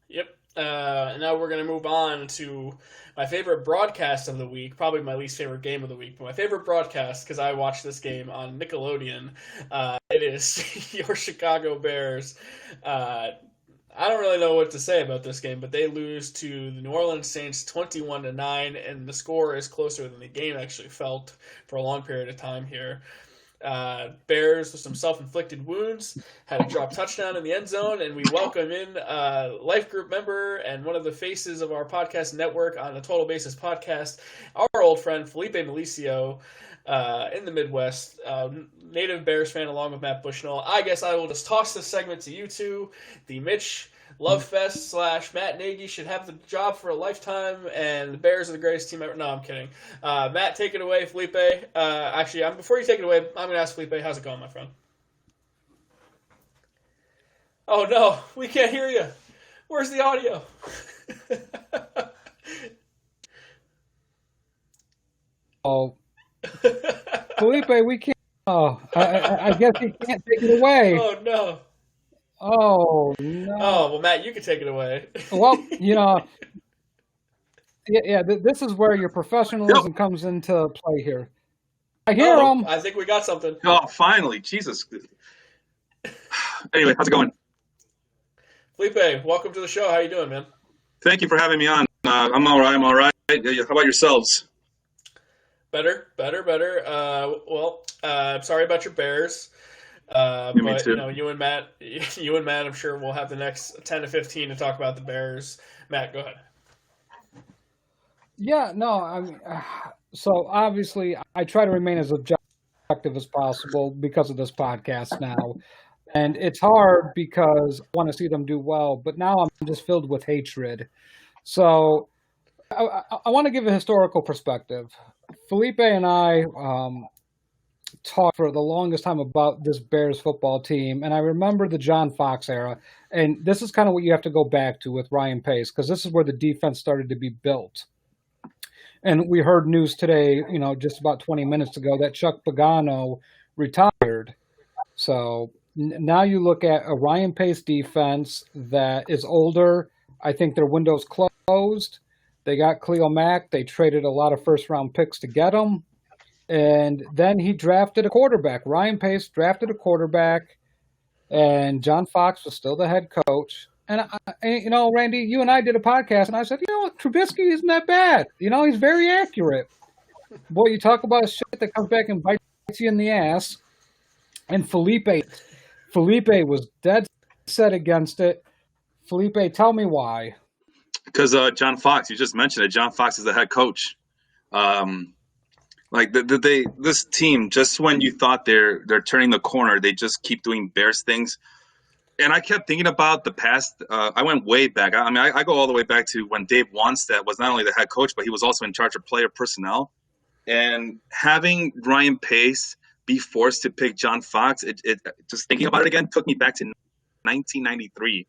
[SPEAKER 2] Yep. And now we're going to move on to my favorite broadcast of the week, probably my least favorite game of the week, but my favorite broadcast, because I watched this game on Nickelodeon, it is your Chicago Bears. I don't really know what to say about this game, but they lose to the New Orleans Saints 21-9, and the score is closer than the game actually felt for a long period of time here. Bears with some self-inflicted wounds had a drop touchdown in the end zone, and we welcome in Life Group member and one of the faces of our podcast network on the Total Basis podcast, our old friend Felipe Milicio in the Midwest, native Bears fan along with Matt Bushnell. I guess I will just toss this segment to you two. The Mitch Love Fest / Matt Nagy should have the job for a lifetime, and the Bears are the greatest team ever. No, I'm kidding. Matt, take it away, Felipe. Actually, before you take it away, I'm going to ask Felipe, how's it going, my friend? Oh, no, we can't hear you. Where's the audio?
[SPEAKER 1] Oh, Felipe, we can't. Oh, I guess he can't take it away.
[SPEAKER 2] Oh, no.
[SPEAKER 1] Oh, no.
[SPEAKER 2] Oh, well, Matt, you can take it away.
[SPEAKER 1] Well, this is where your professionalism comes into play here. I hear him.
[SPEAKER 2] I think we got something.
[SPEAKER 3] Oh, finally. Jesus. Anyway, how's it going?
[SPEAKER 2] Felipe, welcome to the show. How you doing, man?
[SPEAKER 3] Thank you for having me on. I'm all right. How about yourselves?
[SPEAKER 2] Better. I'm sorry about your Bears.
[SPEAKER 3] Me too.
[SPEAKER 2] You and Matt, I'm sure we'll have the next 10 to 15 to talk about the Bears. Matt, go ahead.
[SPEAKER 1] Yeah, no, I mean, so obviously I try to remain as objective as possible because of this podcast now. And it's hard because I want to see them do well, but now I'm just filled with hatred. So I want to give a historical perspective. Felipe and I talked for the longest time about this Bears football team, and I remember the John Fox era. And this is kind of what you have to go back to with Ryan Pace, because this is where the defense started to be built. And we heard news today, just about 20 minutes ago, that Chuck Pagano retired. So now you look at a Ryan Pace defense that is older. I think their window's closed. They got Khalil Mack. They traded a lot of first-round picks to get him. And then he drafted a quarterback. Ryan Pace drafted a quarterback, and John Fox was still the head coach. And, Randy, you and I did a podcast, and I said, Trubisky isn't that bad. He's very accurate. Boy, you talk about shit that comes back and bites you in the ass. And Felipe was dead set against it. Felipe, tell me why.
[SPEAKER 3] Because John Fox, you just mentioned it. John Fox is the head coach. This team, just when you thought they're turning the corner, they just keep doing Bears things. And I kept thinking about the past. I went way back. I go all the way back to when Dave Wanstead was not only the head coach, but he was also in charge of player personnel. And having Ryan Pace be forced to pick John Fox, it just thinking about it again took me back to 1993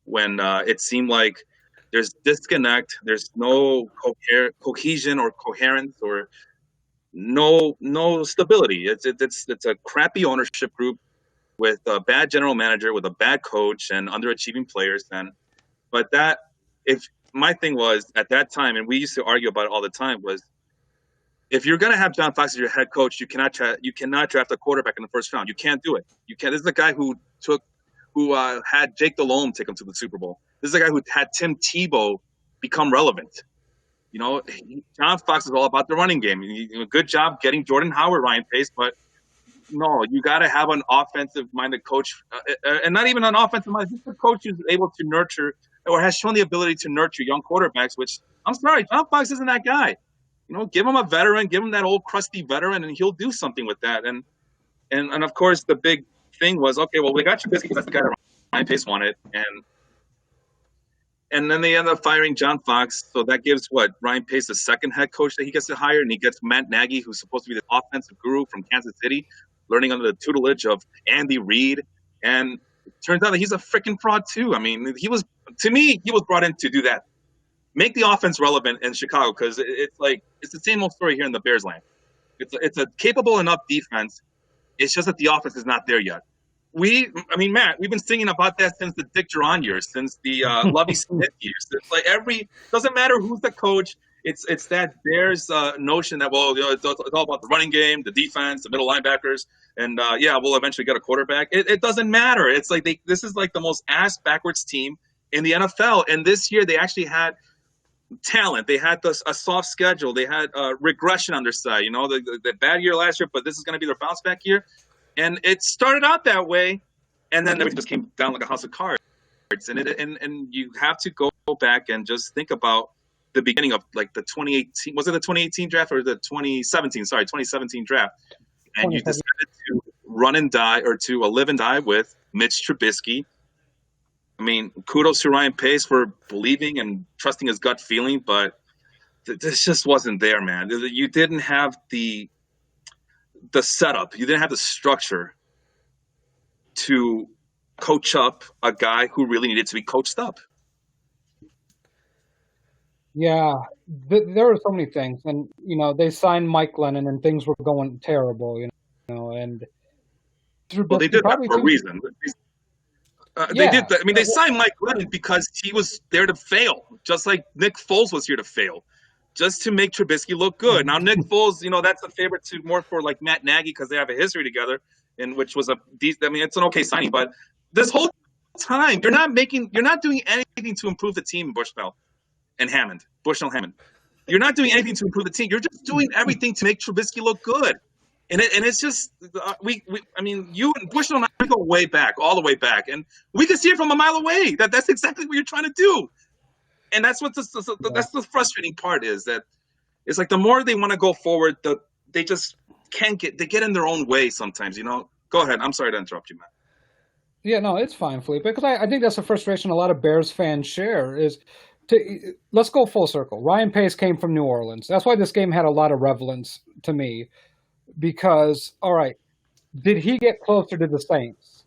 [SPEAKER 3] when it seemed like there's disconnect, there's no cohesion or coherence or no stability. It's a crappy ownership group with a bad general manager, with a bad coach, and underachieving players. But if my thing was at that time, and we used to argue about it all the time, was if you're going to have John Fox as your head coach, you cannot draft a quarterback in the first round. You can't do it. You can't. This is the guy who had Jake Delhomme take him to the Super Bowl. This is the guy who had Tim Tebow become relevant. You know, John Fox is all about the running game. Good job getting Jordan Howard, Ryan Pace, but no, you got to have an offensive-minded coach, and not even an offensive-minded, just a coach who's able to nurture or has shown the ability to nurture young quarterbacks. Which I'm sorry, John Fox isn't that guy. You know, give him a veteran, give him that old crusty veteran, and he'll do something with that. And of course, the big thing was, okay, well, we got Trubisky because that's the guy that Ryan Pace wanted, and then they end up firing John Fox. So that gives Ryan Pace the second head coach that he gets to hire, and he gets Matt Nagy, who's supposed to be the offensive guru from Kansas City, learning under the tutelage of Andy Reid. And it turns out that he's a freaking fraud too. I mean, he was brought in to do that, make the offense relevant in Chicago, because it's the same old story here in the Bears land. It's a capable enough defense. It's just that the offense is not there yet. Matt, we've been singing about that since the Dick Duran years, since the Lovie Smith years. It's like doesn't matter who's the coach. It's that Bears notion that, well, it's all about the running game, the defense, the middle linebackers, and we'll eventually get a quarterback. It doesn't matter. It's like this is like the most ass backwards team in the NFL, and this year they actually had talent. They had a soft schedule. They had regression on their side. You know, the bad year last year, but this is going to be their bounce back year. And it started out that way, and then everything just came down like a house of cards. And you have to go back and just think about the beginning of like the 2018. Was it the 2018 draft or the 2017? Sorry, 2017 draft. And you decided to run and die, or to live and die with Mitch Trubisky. I mean, kudos to Ryan Pace for believing and trusting his gut feeling, but this just wasn't there, man. You didn't have the setup. You didn't have the structure to coach up a guy who really needed to be coached up.
[SPEAKER 1] Yeah, there were so many things, and they signed Mike Lennon, and things were going terrible, and
[SPEAKER 3] well, they did that for a reason. They did that. I mean, they signed Mike Lennon because he was there to fail, just like Nick Foles was here to fail, just to make Trubisky look good. Now, Nick Foles, that's a favorite to more for like Matt Nagy because they have a history together, and which was it's an okay signing. But this whole time, you're not doing anything to improve the team, Bushnell and Hammond. You're not doing anything to improve the team. You're just doing everything to make Trubisky look good. And it's just you and Bushnell and I go way back, all the way back, and we can see it from a mile away. That's exactly what you're trying to do. And that's that's the frustrating part, is that it's like the more they want to go forward, they just they get in their own way sometimes. Go ahead. I'm sorry to interrupt you, Matt.
[SPEAKER 1] Yeah, no, it's fine, Felipe, because I think that's a frustration a lot of Bears fans share. Let's go full circle. Ryan Pace came from New Orleans. That's why this game had a lot of relevance to me, because all right, did he get closer to the Saints?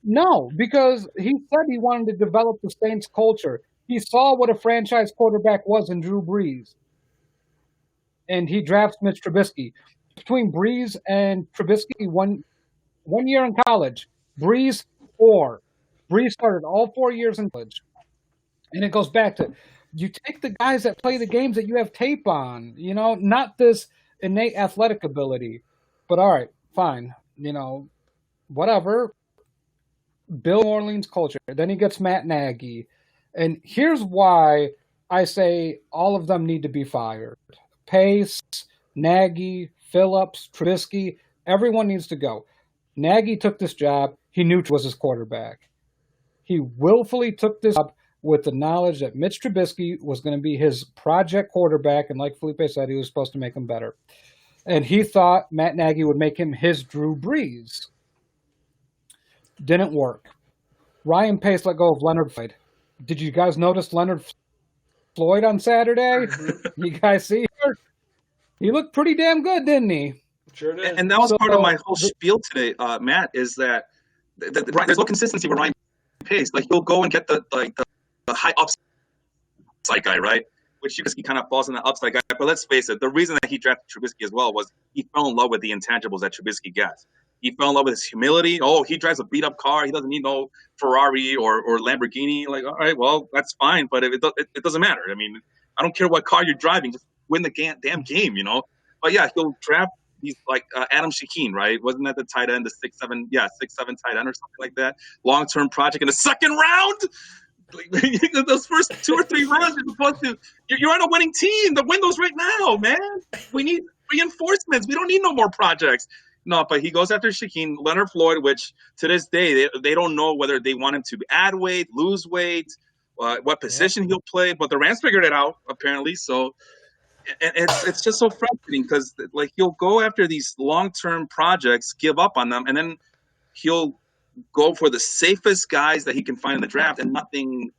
[SPEAKER 1] No, because he said he wanted to develop the Saints culture. He saw what a franchise quarterback was in Drew Brees, and he drafts Mitch Trubisky. Between Brees and Trubisky, one year in college, Brees 4. Brees started all 4 years in college. And it goes back to, you take the guys that play the games that you have tape on, not this innate athletic ability. But all right, fine, whatever. Bill New Orleans culture. Then he gets Matt Nagy. And here's why I say all of them need to be fired. Pace, Nagy, Phillips, Trubisky, everyone needs to go. Nagy took this job. He knew it was his quarterback. He willfully took this job with the knowledge that Mitch Trubisky was going to be his project quarterback, and like Felipe said, he was supposed to make him better. And he thought Matt Nagy would make him his Drew Brees. Didn't work. Ryan Pace let go of Leonard Floyd. Did you guys notice Leonard Floyd on Saturday? You guys see her? He looked pretty damn good, didn't he?
[SPEAKER 2] Sure did.
[SPEAKER 3] And that was
[SPEAKER 1] So
[SPEAKER 3] part of my whole spiel today, Matt, is that there's no consistency with Ryan Pace. Like, he'll go and get the high upside guy, right? Which Trubisky kind of falls in the upside guy. But let's face it, the reason that he drafted Trubisky as well was he fell in love with the intangibles that Trubisky gets. He fell in love with his humility. Oh, he drives a beat-up car. He doesn't need no Ferrari or Lamborghini. Like, all right, well, that's fine, but it doesn't matter. I mean, I don't care what car you're driving. Just win the damn game, you know? But, yeah, he'll draft these, like Adam Shakeen, right? Wasn't that the tight end, the 6'7" tight end or something like that? Long-term project in the second round? Those first 2 or 3 rounds, you're on a winning team. The window's right now, man. We need reinforcements. We don't need no more projects. No, but he goes after Shakeen, Leonard Floyd, which to this day they don't know whether they want him to add weight, lose weight, what position he'll play. But the Rams figured it out apparently. So, and it's just so frustrating because like he'll go after these long-term projects, give up on them, and then he'll go for the safest guys that he can find in the draft, and nothing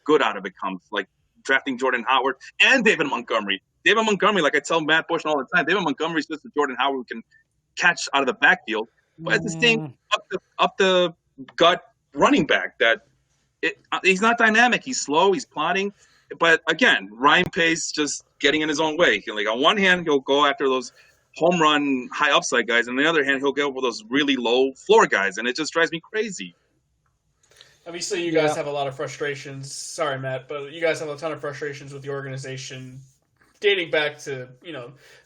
[SPEAKER 3] good out of it comes. Like drafting Jordan Howard and David Montgomery. David Montgomery, like I tell Matt Bush all the time, David Montgomery is just a Jordan Howard who can catch out of the backfield, but at the same up the gut running back that he's not dynamic. He's slow. He's plodding. But again, Ryan Pace just getting in his own way. Like on one hand, he'll go after those home run high upside guys, and on the other hand, he'll go for those really low floor guys, and it just drives me crazy.
[SPEAKER 2] Obviously, you guys have a lot of frustrations. Sorry, Matt, but you guys have a ton of frustrations with the organization dating back to,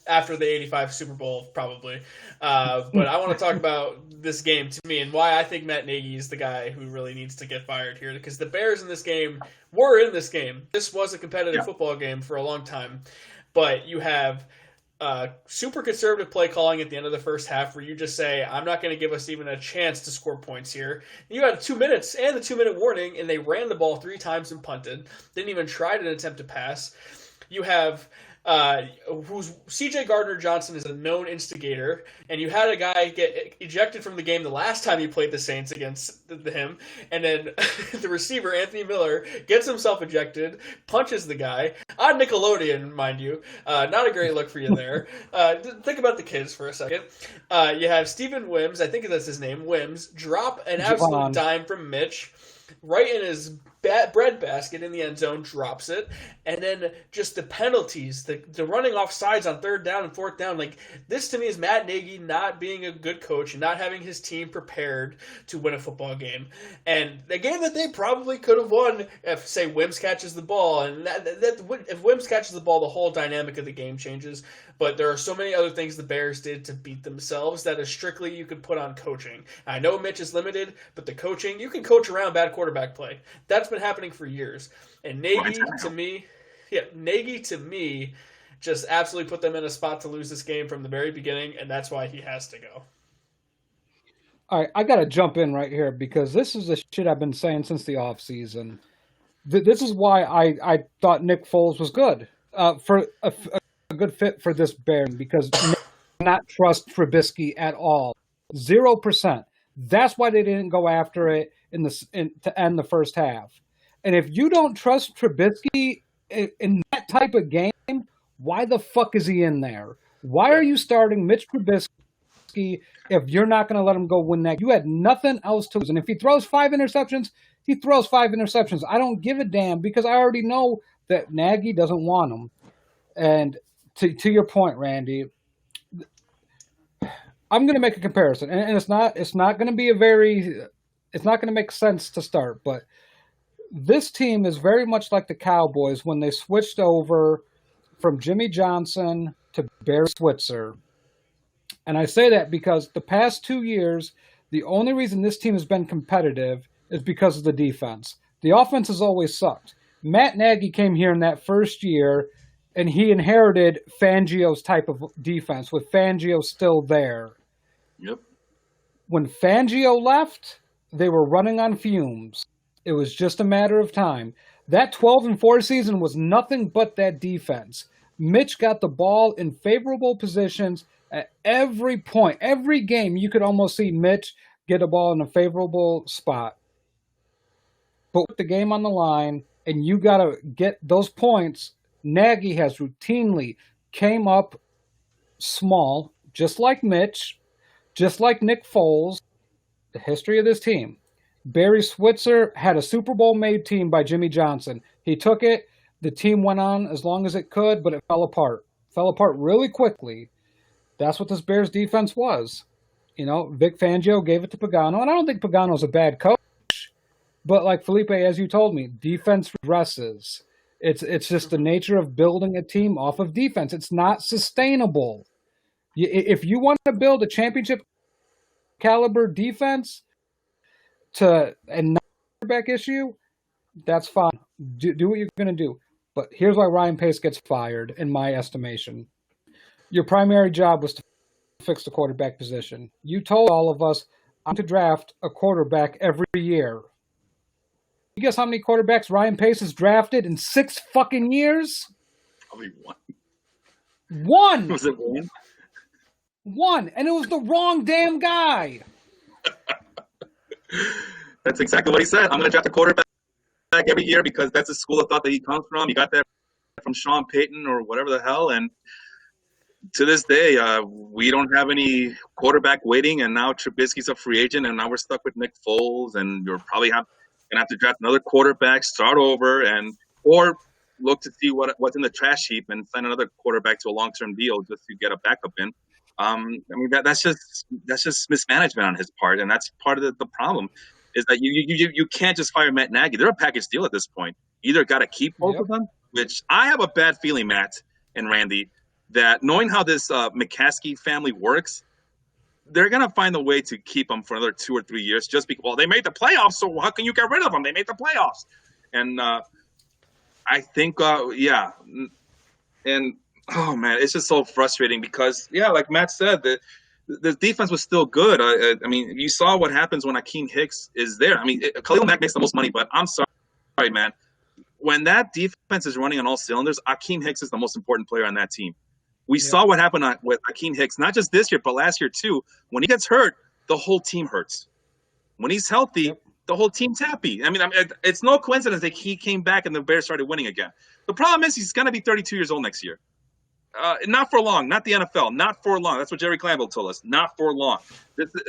[SPEAKER 2] after the 85 Super Bowl, probably. But I want to talk about this game to me and why I think Matt Nagy is the guy who really needs to get fired here. Because the Bears were in this game. This was a competitive football game for a long time. But you have super conservative play calling at the end of the first half where you just say, I'm not going to give us even a chance to score points here. And you had 2 minutes and the 2-minute warning, and they ran the ball 3 times and punted. Didn't even try to attempt to pass. You have who's C.J. Gardner-Johnson is a known instigator, and you had a guy get ejected from the game the last time you played the Saints against him, and then the receiver, Anthony Miller, gets himself ejected, punches the guy, on Nickelodeon, mind you. Not a great look for you there. Think about the kids for a second. You have Stephen Wims, I think that's his name, Wims, drop an absolute dime from Mitch, right in his bread basket in the end zone, drops it, and then just the penalties, the running off sides on 3rd down and 4th down. Like, this to me is Matt Nagy not being a good coach and not having his team prepared to win a football game. And the game that they probably could have won if, say, Wims catches the ball, and if Wims catches the ball, the whole dynamic of the game changes. But there are so many other things the Bears did to beat themselves that is strictly you could put on coaching. I know Mitch is limited, but the coaching, you can coach around bad quarterback play. That's been happening for years. And Nagy to me just absolutely put them in a spot to lose this game from the very beginning, and that's why he has to go.
[SPEAKER 1] All right, I got to jump in right here because this is the shit I've been saying since the offseason. This is why I thought Nick Foles was good for a good fit for this Bear, because not trust Trubisky at all. 0%. That's why they didn't go after it to end the first half. And if you don't trust Trubisky in that type of game, why the fuck is he in there? Why are you starting Mitch Trubisky if you're not going to let him go win that? You had nothing else to lose. And if he throws 5 interceptions, he throws 5 interceptions. I don't give a damn because I already know that Nagy doesn't want him. And to your point, Randy, I'm going to make a comparison, and it's not going to be it's not going to make sense to start, but this team is very much like the Cowboys when they switched over from Jimmy Johnson to Barry Switzer. And I say that because the past 2 years, the only reason this team has been competitive is because of the defense. The offense has always sucked. Matt Nagy came here in that first year, and he inherited Fangio's type of defense, with Fangio still there.
[SPEAKER 3] Yep.
[SPEAKER 1] When Fangio left, they were running on fumes. It was just a matter of time. That 12-4 season was nothing but that defense. Mitch got the ball in favorable positions at every point. Every game, you could almost see Mitch get a ball in a favorable spot. But with the game on the line, and you got to get those points, Nagy has routinely came up small, just like Mitch, just like Nick Foles, the history of this team. Barry Switzer had a Super Bowl made team by Jimmy Johnson. He took it. The team went on as long as it could, but it fell apart. Fell apart really quickly. That's what this Bears defense was. You know, Vic Fangio gave it to Pagano, and I don't think Pagano's a bad coach. But like Felipe, as you told me, defense regresses. It's just the nature of building a team off of defense. It's not sustainable. If you want to build a championship caliber defense and not a quarterback issue, that's fine. Do what you're going to do. But here's why Ryan Pace gets fired, in my estimation. Your primary job was to fix the quarterback position. You told all of us, I'm to draft a quarterback every year. You guess how many quarterbacks Ryan Pace has drafted in 6 fucking years?
[SPEAKER 3] Probably one.
[SPEAKER 1] One!
[SPEAKER 3] Was it one?
[SPEAKER 1] One! And it was the wrong damn guy!
[SPEAKER 3] That's exactly what he said. I'm going to draft a quarterback every year because that's the school of thought that he comes from. He got that from Sean Payton or whatever the hell. And to this day, we don't have any quarterback waiting. And now Trubisky's a free agent. And now we're stuck with Nick Foles. And you're probably going to have to draft another quarterback, start over, or look to see what's in the trash heap and sign another quarterback to a long-term deal just to get a backup in. I mean, that's just mismanagement on his part. And that's part of the problem. Is that you can't just fire Matt Nagy. They're a package deal at this point. You either got to keep both of them, which I have a bad feeling, Matt and Randy, that knowing how this McCaskey family works, they're going to find a way to keep them for another 2 or 3 years just because, well, they made the playoffs, so how can you get rid of them? They made the playoffs. And I think, yeah. And, oh, man, it's just so frustrating because, yeah, like Matt said, the defense was still good. I mean, you saw what happens when Akeem Hicks is there. I mean, Khalil Mack makes the most money, but I'm sorry, man. When that defense is running on all cylinders, Akeem Hicks is the most important player on that team. We saw what happened with Akeem Hicks, not just this year, but last year too. When he gets hurt, the whole team hurts. When he's healthy, the whole team's happy. I mean, it's no coincidence that he came back and the Bears started winning again. The problem is he's going to be 32 years old next year. Not for long. Not the NFL. Not for long. That's what Jerry Glanville told us. Not for long.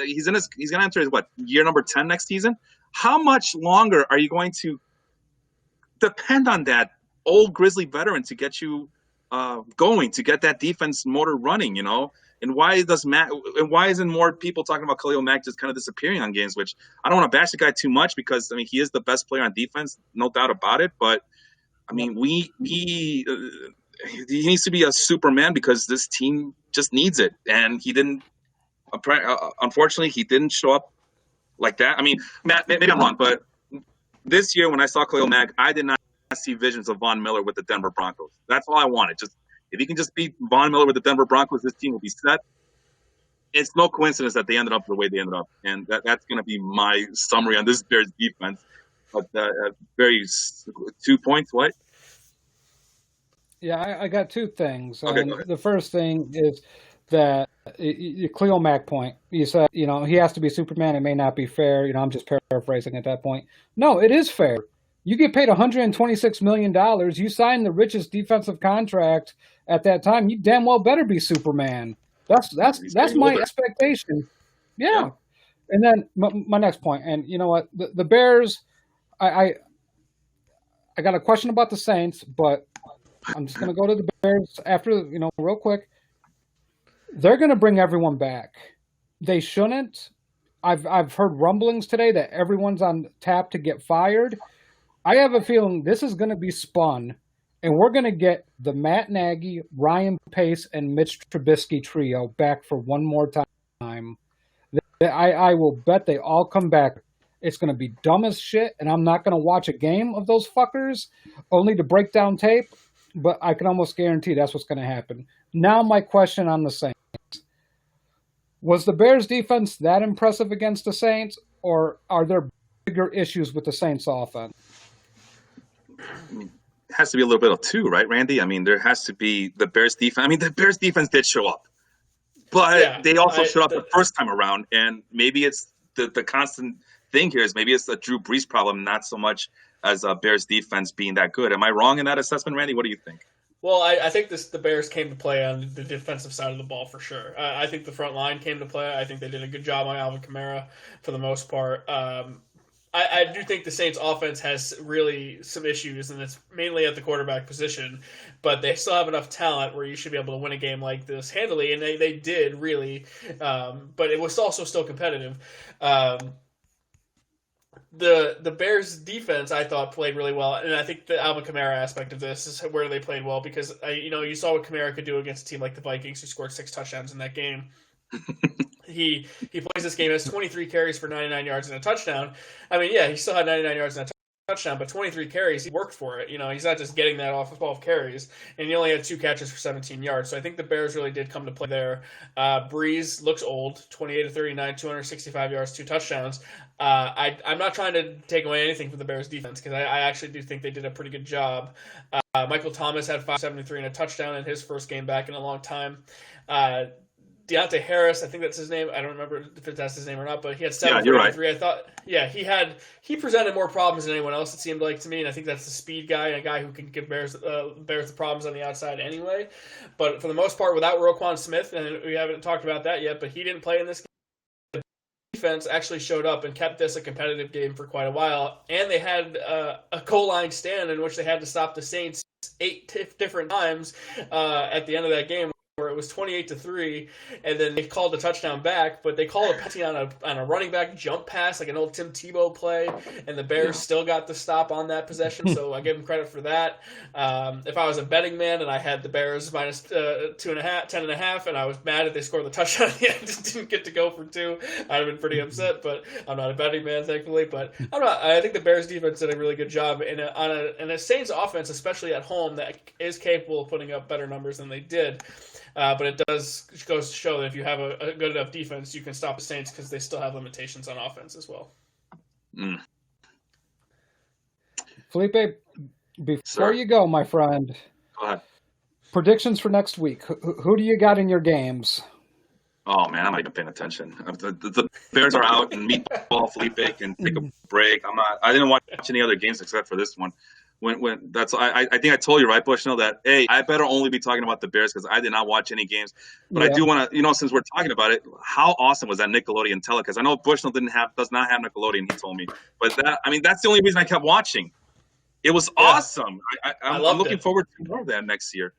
[SPEAKER 3] He's going to enter his year number 10 next season. How much longer are you going to depend on that old Grizzly veteran to get you going, to get that defense motor running? You know, and why isn't more people talking about Khalil Mack just kind of disappearing on games? Which I don't want to bash the guy too much because I mean he is the best player on defense, no doubt about it. But I mean he needs to be a Superman because this team just needs it. And he didn't, unfortunately, he didn't show up like that. I mean, Matt, maybe I'm wrong, but this year when I saw Khalil Mack, I did not see visions of Von Miller with the Denver Broncos. That's all I wanted. Just if he can just beat Von Miller with the Denver Broncos, this team will be set. It's no coincidence that they ended up the way they ended up. And that's going to be my summary on this Bears defense. But 2 points, what?
[SPEAKER 1] Yeah, I got 2 things.
[SPEAKER 3] Okay, go ahead.
[SPEAKER 1] The first thing is that Khalil Mack point. You said, you know, he has to be Superman. It may not be fair. You know, I'm just paraphrasing at that point. No, it is fair. You get paid $126 million. You signed the richest defensive contract at that time. You damn well better be Superman. That's my expectation. Yeah. And then my next point, and you know what, the Bears. I got a question about the Saints, but I'm just going to go to the Bears after, you know, real quick. They're going to bring everyone back. They shouldn't. I've heard rumblings today that everyone's on tap to get fired. I have a feeling this is going to be spun, and we're going to get the Matt Nagy, Ryan Pace, and Mitch Trubisky trio back for one more time. I will bet they all come back. It's going to be dumb as shit, and I'm not going to watch a game of those fuckers only to break down tape. But I can almost guarantee that's what's going to happen. Now my question on the Saints. Was the Bears defense that impressive against the Saints, or are there bigger issues with the Saints offense?
[SPEAKER 3] It has to be a little bit of 2, right, Randy? I mean, there has to be the Bears defense. I mean, the Bears defense did show up. But they also showed up the first time around. And maybe it's the constant thing here is maybe it's a Drew Brees problem, not so much as a Bears defense being that good. Am I wrong in that assessment, Randy? What do you think?
[SPEAKER 2] Well, I think the Bears came to play on the defensive side of the ball for sure. I think the front line came to play. I think they did a good job on Alvin Kamara for the most part. I do think the Saints offense has really some issues, and it's mainly at the quarterback position, but they still have enough talent where you should be able to win a game like this handily, and they did really, but it was also still competitive. The Bears defense I thought played really well, and I think the Alvin Kamara aspect of this is where they played well because you saw what Kamara could do against a team like the Vikings who scored 6 touchdowns in that game. He plays this game as 23 carries for 99 yards and a touchdown. I mean, yeah, he still had 99 yards and a touchdown, but 23 carries, he worked for it. He's not just getting that off of 12 carries, and he only had 2 catches for 17 yards. So I think the Bears really did come to play there. Breeze looks old, 28 to 39, 265 yards, 2 touchdowns. I'm not trying to take away anything from the Bears defense because I actually do think they did a pretty good job. Michael Thomas had 573 and a touchdown in his first game back in a long time. Deontay Harris, I think that's his name. I don't remember if that's his name or not, but he had 743. Right. I thought, he presented more problems than anyone else, it seemed like to me, and I think that's the speed guy, and a guy who can give Bears the problems on the outside anyway. But for the most part, without Roquan Smith, and we haven't talked about that yet, but he didn't play in this game. The defense actually showed up and kept this a competitive game for quite a while, and they had a goal line stand in which they had to stop the Saints 8 different times at the end of that game, where it was 28-3, and then they called the touchdown back, but they called a penalty on a running back jump pass, like an old Tim Tebow play, and the Bears still got the stop on that possession, so I give them credit for that. If I was a betting man and I had the Bears minus 10.5, and I was mad if they scored the touchdown at the end, just didn't get to go for 2, I'd have been pretty upset, but I'm not a betting man, thankfully. But I think the Bears defense did a really good job in a Saints offense, especially at home, that is capable of putting up better numbers than they did. But it goes to show that if you have a good enough defense, you can stop the Saints because they still have limitations on offense as well.
[SPEAKER 1] Felipe, before you go, my friend,
[SPEAKER 3] go ahead.
[SPEAKER 1] Predictions for next week. Who do you got in your games?
[SPEAKER 3] Oh, man, I'm not even paying attention. The Bears are out, and Meatball Felipe can take a break. I didn't watch any other games except for this one. I think I told you, right, Bushnell, that, hey, I better only be talking about the Bears because I did not watch any games. But I do want to, since we're talking about it, how awesome was that Nickelodeon telecast? I know Bushnell does not have Nickelodeon, he told me. But that's the only reason I kept watching. It was awesome. I'm looking forward to more of that next year.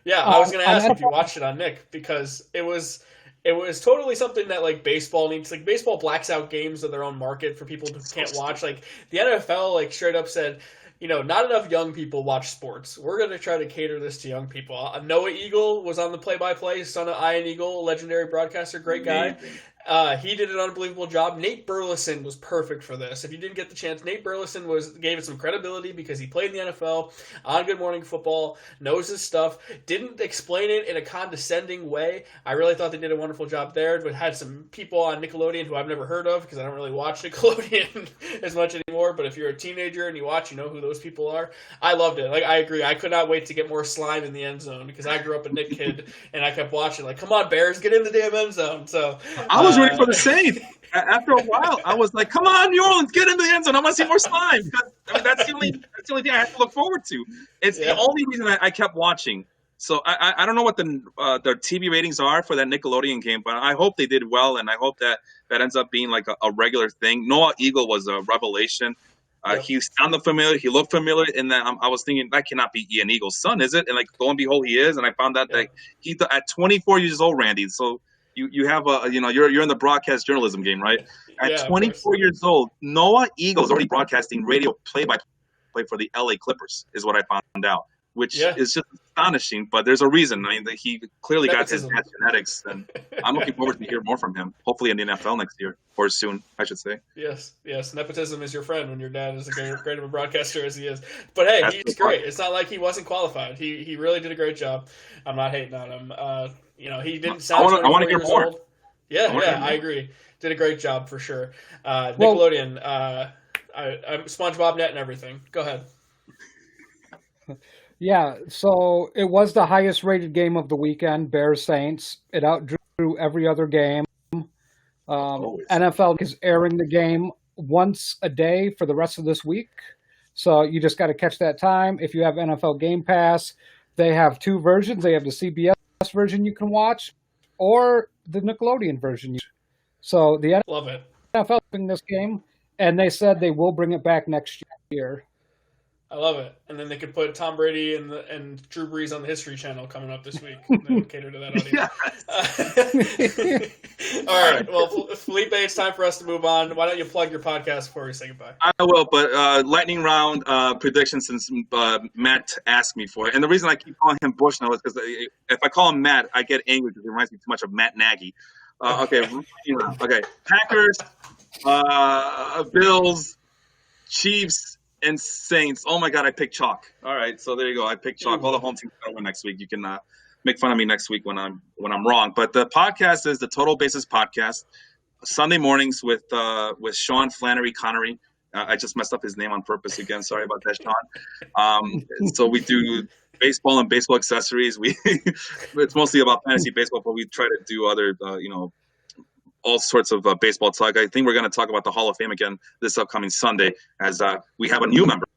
[SPEAKER 2] Yeah, I was going to ask if you watched it on Nick because it was totally something that like baseball needs. Like baseball blacks out games of their own market for people who can't watch. Like the NFL like straight up said, not enough young people watch sports. We're going to try to cater this to young people. Noah Eagle was on the play-by-play, son of Ian Eagle, legendary broadcaster, great guy. He did an unbelievable job. Nate Burleson was perfect for this. If you didn't get the chance, Nate Burleson gave it some credibility because he played in the NFL on Good Morning Football, knows his stuff, didn't explain it in a condescending way. I really thought they did a wonderful job there, but had some people on Nickelodeon who I've never heard of because I don't really watch Nickelodeon as much anymore, but if you're a teenager and you watch, you know who those people are. I loved it. Like, I agree. I could not wait to get more slime in the end zone because I grew up a Nick kid and I kept watching like, come on, Bears, get in the damn end zone. So
[SPEAKER 3] I was ready for the same. After a while, I was like, come on, New Orleans, get in the end zone. I want to see more slime. That's the only thing I have to look forward to. It's the only reason I kept watching. So I don't know what their TV ratings are for that Nickelodeon game, but I hope they did well, and I hope that ends up being like a regular thing. Noah Eagle was a revelation. He sounded familiar. He looked familiar, and then I was thinking that cannot be Ian Eagle's son, is it? And like lo and behold, he is. And I found out that he at 24 years old, Randy. So you have you're in the broadcast journalism game, right? At 24 years old, Noah Eagle is already broadcasting radio play-by-play for the LA Clippers, is what I found out, which is just astonishing. But there's a reason. I mean, he clearly got his genetics, and I'm looking forward to hear more from him. Hopefully in the NFL next year, or soon, I should say.
[SPEAKER 2] Yes. Nepotism is your friend when your dad is as great of a broadcaster as he is. But hey, he's great. It's not like he wasn't qualified. He really did a great job. I'm not hating on him. He didn't sound.
[SPEAKER 3] I want to hear more.
[SPEAKER 2] Old. I agree. Did a great job for sure. Nickelodeon, I'm SpongeBob Net and everything. Go ahead.
[SPEAKER 1] Yeah, so it was the highest rated game of the weekend, Bears Saints. It outdrew every other game. NFL is airing the game once a day for the rest of this week. So you just got to catch that time. If you have NFL Game Pass, They have two versions. They have the CBS version you can watch, or the Nickelodeon version. So the
[SPEAKER 2] Love it.
[SPEAKER 1] NFL in this game, and they said they will bring it back next year.
[SPEAKER 2] I love it. And then they could put Tom Brady and Drew Brees on the History Channel coming up this week. And then cater to that audience. All right. Well, Felipe, it's time for us to move on. Why don't you plug your podcast before we say goodbye?
[SPEAKER 3] I will, but lightning round prediction since Matt asked me for it. And the reason I keep calling him Bushnell is because if I call him Matt, I get angry because he reminds me too much of Matt Nagy. Okay. Packers, Bills, Chiefs, and Saints. Oh my God, I picked chalk. All right, so there you go. I picked chalk. All the home teams are gonna win next week. You can make fun of me next week when I'm wrong. But the podcast is the Total Basis Podcast, Sunday mornings with Sean Flannery Connery. I just messed up his name on purpose again. Sorry about that, Sean. So we do baseball and baseball accessories. It's mostly about fantasy baseball, but we try to do other all sorts of baseball talk. I think we're going to talk about the Hall of Fame again this upcoming Sunday, as we have a new member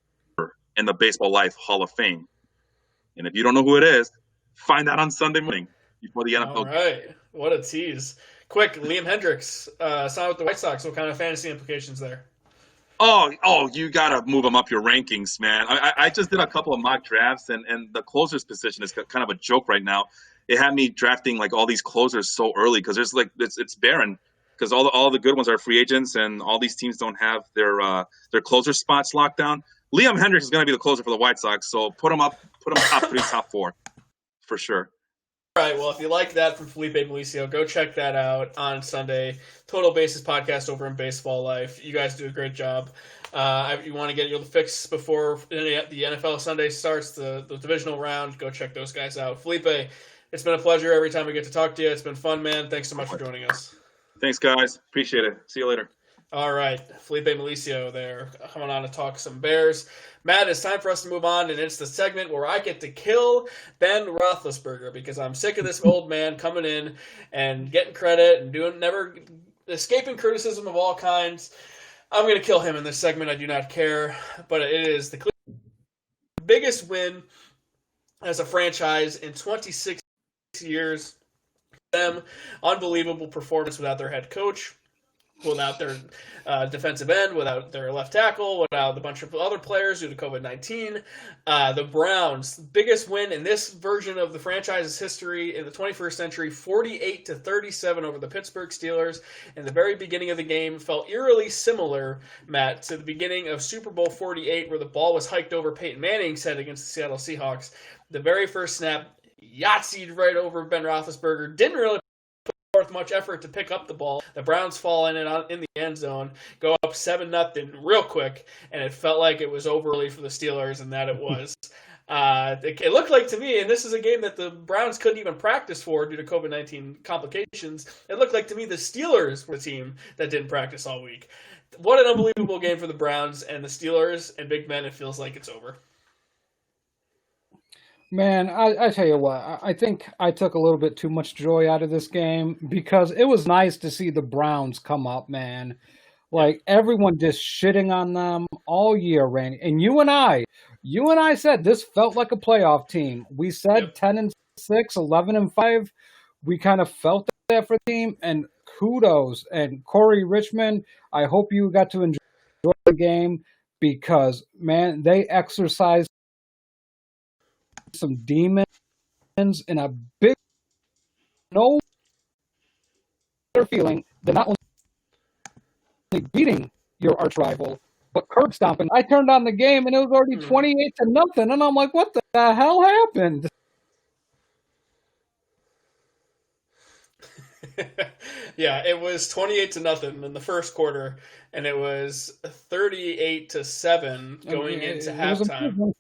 [SPEAKER 3] in the Baseball Life Hall of Fame. And if you don't know who it is, find out on Sunday morning before the NFL.
[SPEAKER 2] All right. What a tease. Quick, Liam Hendricks signed with the White Sox. What kind of fantasy implications there?
[SPEAKER 3] Oh, you got to move them up your rankings, man. I just did a couple of mock drafts, and the closer's position is kind of a joke right now. It had me drafting like all these closers so early because there's it's barren because all the good ones are free agents and all these teams don't have their closer spots locked down. Liam Hendricks is going to be the closer for the White Sox, so put him top 3, top 4 for sure.
[SPEAKER 2] All right, well, if you like that from Felipe Malicio, go check that out on Sunday. Total Basis Podcast over in Baseball Life. You guys do a great job. If you want to get your fix before the NFL Sunday starts, the divisional round, go check those guys out. Felipe, it's been a pleasure every time we get to talk to you. It's been fun, man. Thanks so much for joining us.
[SPEAKER 3] Thanks, guys. Appreciate it. See you later.
[SPEAKER 2] All right. Felipe Malicio there coming on to talk some Bears. Matt, it's time for us to move on, and it's the segment where I get to kill Ben Roethlisberger because I'm sick of this old man coming in and getting credit and never escaping criticism of all kinds. I'm going to kill him in this segment. I do not care, but it is the biggest win as a franchise in 26 years. Them unbelievable performance without their head coach, without their defensive end, without their left tackle, without a bunch of other players due to COVID-19. The Browns, biggest win in this version of the franchise's history in the 21st century, 48-37 over the Pittsburgh Steelers. In the very beginning of the game, felt eerily similar, Matt, to the beginning of Super Bowl 48, where the ball was hiked over Peyton Manning's head against the Seattle Seahawks. The very first snap, Yahtzeed right over Ben Roethlisberger. Didn't really put forth much effort to pick up the ball. The Browns fall in the end zone, go up 7-0 real quick, and it felt like it was over early for the Steelers, and that it was. It looked like to me, and this is a game that the Browns couldn't even practice for due to COVID-19 complications, it looked like to me the Steelers were the team that didn't practice all week. What an unbelievable game for the Browns and the Steelers, and Big Ben, it feels like it's over.
[SPEAKER 1] Man, I tell you what, I think I took a little bit too much joy out of this game because it was nice to see the Browns come up, man. Like, everyone just shitting on them all year, Randy. And you and I said this felt like a playoff team. We said 10-6, 11-5. We kind of felt that for the team, and kudos. And Corey Richmond, I hope you got to enjoy the game because, man, they exercised some demons in a big no better feeling than not only beating your arch rival but curb stomping. I turned on the game and it was already 28-0, and I'm like, what the hell happened?
[SPEAKER 2] Yeah, it was 28-0 in the first quarter, and it was 38-7 going into halftime.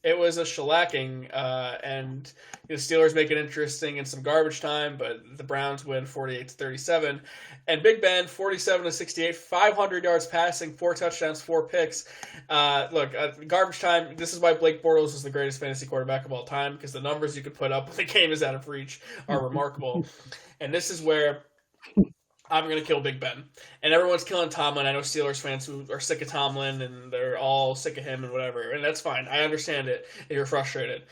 [SPEAKER 2] It was a shellacking, and the Steelers make it interesting in some garbage time, but the Browns win 48-37. And Big Ben, 47-68, 500 yards passing, 4 touchdowns, 4 picks. Garbage time, this is why Blake Bortles is the greatest fantasy quarterback of all time, because the numbers you could put up when the game is out of reach are remarkable. And this is where I'm going to kill Big Ben. And everyone's killing Tomlin. I know Steelers fans who are sick of Tomlin, and they're all sick of him and whatever. And that's fine. I understand it if you're frustrated.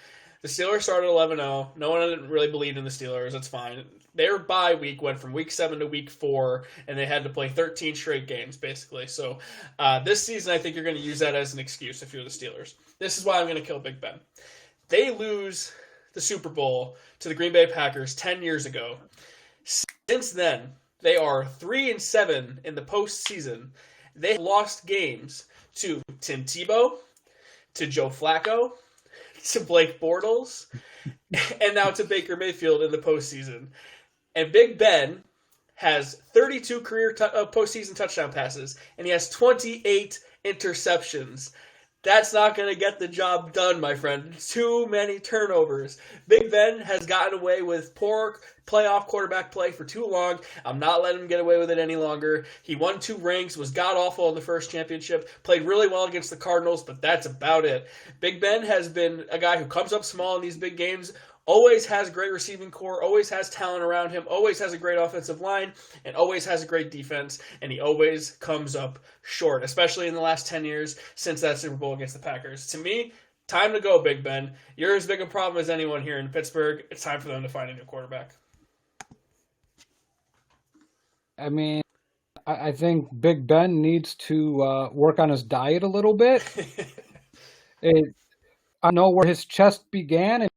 [SPEAKER 2] The Steelers started 11-0. No one really believed in the Steelers. That's fine. Their bye week went from week 7 to week 4, and they had to play 13 straight games, basically. So this season, I think you're going to use that as an excuse if you're the Steelers. This is why I'm going to kill Big Ben. They lose the Super Bowl to the Green Bay Packers 10 years ago. Since then, they are 3-7 in the postseason. They lost games to Tim Tebow, to Joe Flacco, to Blake Bortles, and now to Baker Mayfield in the postseason. And Big Ben has 32 career postseason touchdown passes, and he has 28 interceptions. That's not going to get the job done, my friend. Too many turnovers. Big Ben has gotten away with poor playoff quarterback play for too long. I'm not letting him get away with it any longer. He won 2 rings, was god-awful in the first championship, played really well against the Cardinals, but that's about it. Big Ben has been a guy who comes up small in these big games, always has a great receiving core, always has talent around him, always has a great offensive line, and always has a great defense, and he always comes up short, especially in the last 10 years since that Super Bowl against the Packers. To me, time to go, Big Ben. You're as big a problem as anyone here in Pittsburgh. It's time for them to find a new quarterback.
[SPEAKER 1] I mean, I think Big Ben needs to work on his diet a little bit. I know where his chest began. It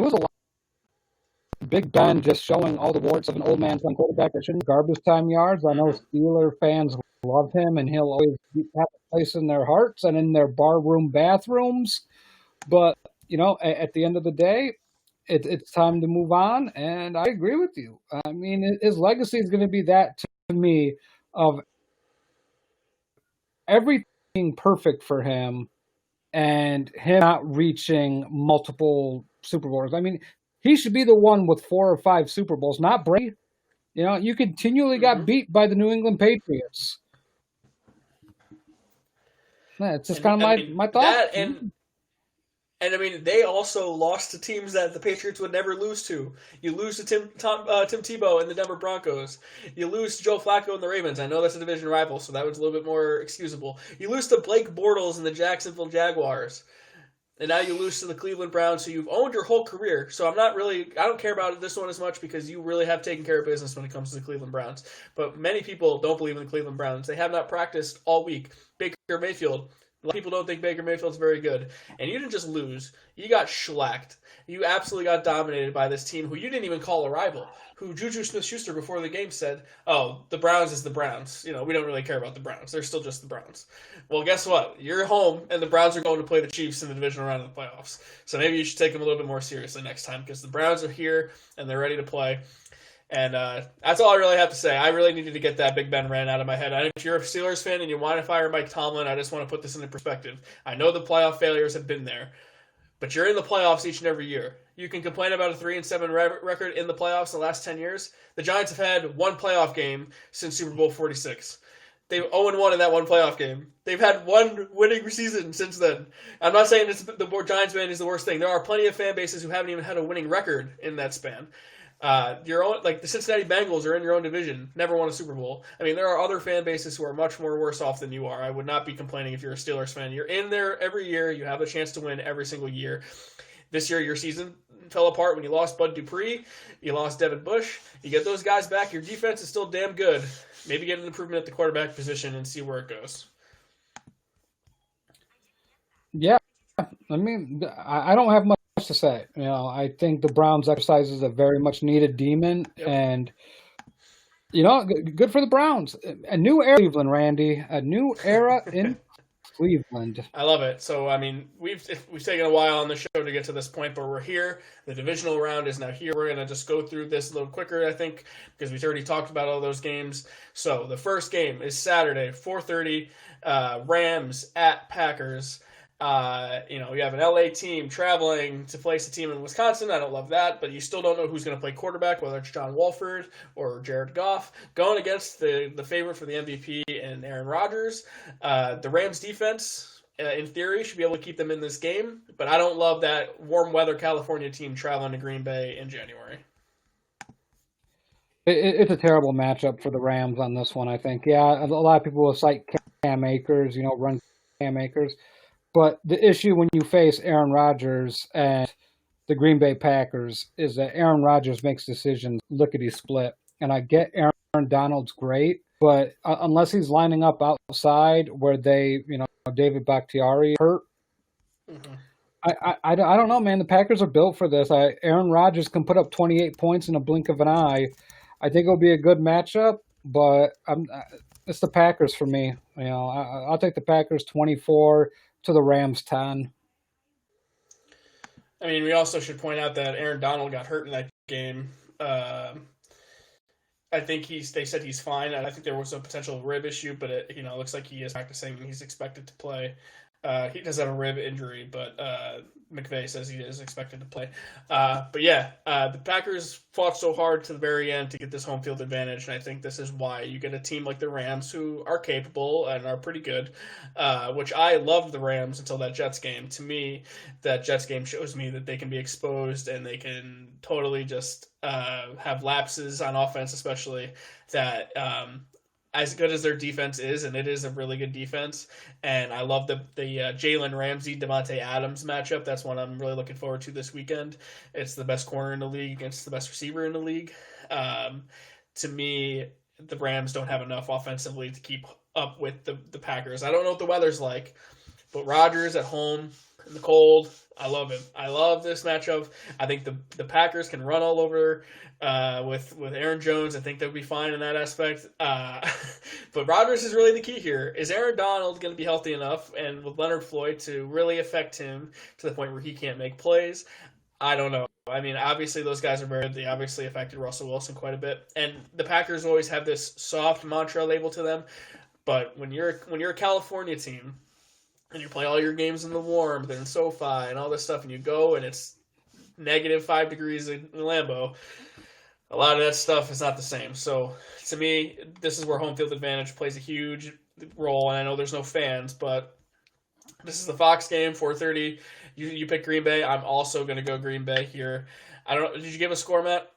[SPEAKER 1] was a lot. Big Ben just showing all the warts of an old man playing quarterback that shouldn't garbage time yards. I know Steeler fans love him, and he'll always have a place in their hearts and in their barroom bathrooms. But, at the end of the day, it's time to move on, and I agree with you. I mean, his legacy is going to be that, to me, of everything perfect for him and him not reaching multiple Super Bowls. I mean, he should be the one with 4 or 5 Super Bowls, not Brady. You continually got beat by the New England Patriots. Yeah, it's just kind of my thought.
[SPEAKER 2] And I mean, they also lost to teams that the Patriots would never lose to. You lose to Tim Tebow and the Denver Broncos. You lose to Joe Flacco and the Ravens. I know that's a division rival, so that was a little bit more excusable. You lose to Blake Bortles and the Jacksonville Jaguars. And now you lose to the Cleveland Browns, who you've owned your whole career. So I don't care about this one as much because you really have taken care of business when it comes to the Cleveland Browns. But many people don't believe in the Cleveland Browns. They have not practiced all week. Baker Mayfield, a lot of people don't think Baker Mayfield's very good. And you didn't just lose. You got shellacked. You absolutely got dominated by this team who you didn't even call a rival, who Juju Smith-Schuster before the game said, oh, the Browns is the Browns. We don't really care about the Browns. They're still just the Browns. Well, guess what? You're home, and the Browns are going to play the Chiefs in the divisional round of the playoffs. So maybe you should take them a little bit more seriously next time because the Browns are here, and they're ready to play. And that's all I really have to say. I really needed to get that Big Ben rant out of my head. If you're a Steelers fan and you want to fire Mike Tomlin, I just want to put this into perspective. I know the playoff failures have been there, but you're in the playoffs each and every year. You can complain about a 3-7 record in the playoffs in the last 10 years. The Giants have had one playoff game since Super Bowl 46. They've 0-1 in that one playoff game. They've had one winning season since then. I'm not saying the Giants fan is the worst thing. There are plenty of fan bases who haven't even had a winning record in that span. The Cincinnati Bengals are in your own division, never won a Super Bowl. I mean, there are other fan bases who are much more worse off than you are. I would not be complaining if you're a Steelers fan. You're in there every year. You have a chance to win every single year. This year, your season fell apart when you lost Bud Dupree. You lost Devin Bush. You get those guys back. Your defense is still damn good. Maybe get an improvement at the quarterback position and see where it goes.
[SPEAKER 1] Yeah. I mean, I don't have much to say. I think the Browns exercises a very much needed demon, and good for the Browns. A new era, Cleveland, Randy. A new era in Cleveland.
[SPEAKER 2] I love it. So, I mean, we've taken a while on the show to get to this point, but we're here. The divisional round is now here. We're going to just go through this a little quicker, I think, because we've already talked about all those games. So, the first game is Saturday, 4:30, Rams at Packers. You have an LA team traveling to place a team in Wisconsin. I don't love that, but you still don't know who's going to play quarterback, whether it's John Wolford or Jared Goff, going against the favorite for the MVP and Aaron Rodgers. The Rams defense, in theory, should be able to keep them in this game, but I don't love that warm weather California team traveling to Green Bay in January.
[SPEAKER 1] It's a terrible matchup for the Rams on this one, I think. Yeah, a lot of people will cite Cam Akers, run Cam Akers. But the issue when you face Aaron Rodgers and the Green Bay Packers is that Aaron Rodgers makes decisions lickety split. And I get Aaron Donald's great, but unless he's lining up outside where David Bakhtiari hurt,
[SPEAKER 2] Mm-hmm.
[SPEAKER 1] I don't know, man. The Packers are built for this. Aaron Rodgers can put up 28 points in a blink of an eye. I think it'll be a good matchup, but it's the Packers for me. I'll take the Packers 24 to the Rams 10.
[SPEAKER 2] I mean, we also should point out that Aaron Donald got hurt in that game. I think they said he's fine. I think there was a potential rib issue, but it looks like he is practicing and he's expected to play. He does have a rib injury, but McVay says he is expected to play. But yeah, the Packers fought so hard to the very end to get this home field advantage, and I think this is why you get a team like the Rams who are capable and are pretty good, which I loved the Rams until that Jets game. To me, that Jets game shows me that they can be exposed and they can totally just have lapses on offense, especially that as good as their defense is, and it is a really good defense, and I love the Jalen Ramsey, Devontae Adams matchup. That's one I'm really looking forward to this weekend. It's the best corner in the league against the best receiver in the league. To me, the Rams don't have enough offensively to keep up with the Packers. I don't know what the weather's like, but Rodgers at home in the cold, I love him. I love this matchup. I think the Packers can run all over with Aaron Jones. I think they'll be fine in that aspect. But Rodgers is really the key here. Is Aaron Donald going to be healthy enough and with Leonard Floyd to really affect him to the point where he can't make plays? I don't know. I mean, obviously those guys are very good. They obviously affected Russell Wilson quite a bit. And the Packers always have this soft mantra label to them. But when you're a California team, and you play all your games in the warmth and SoFi and all this stuff, and you go and it's -5 degrees in Lambeau, a lot of that stuff is not the same. So to me, this is where home field advantage plays a huge role. And I know there's no fans, but this is the Fox game, 4:30. You pick Green Bay. I'm also going to go Green Bay here. I don't know. Did you give a score, Matt?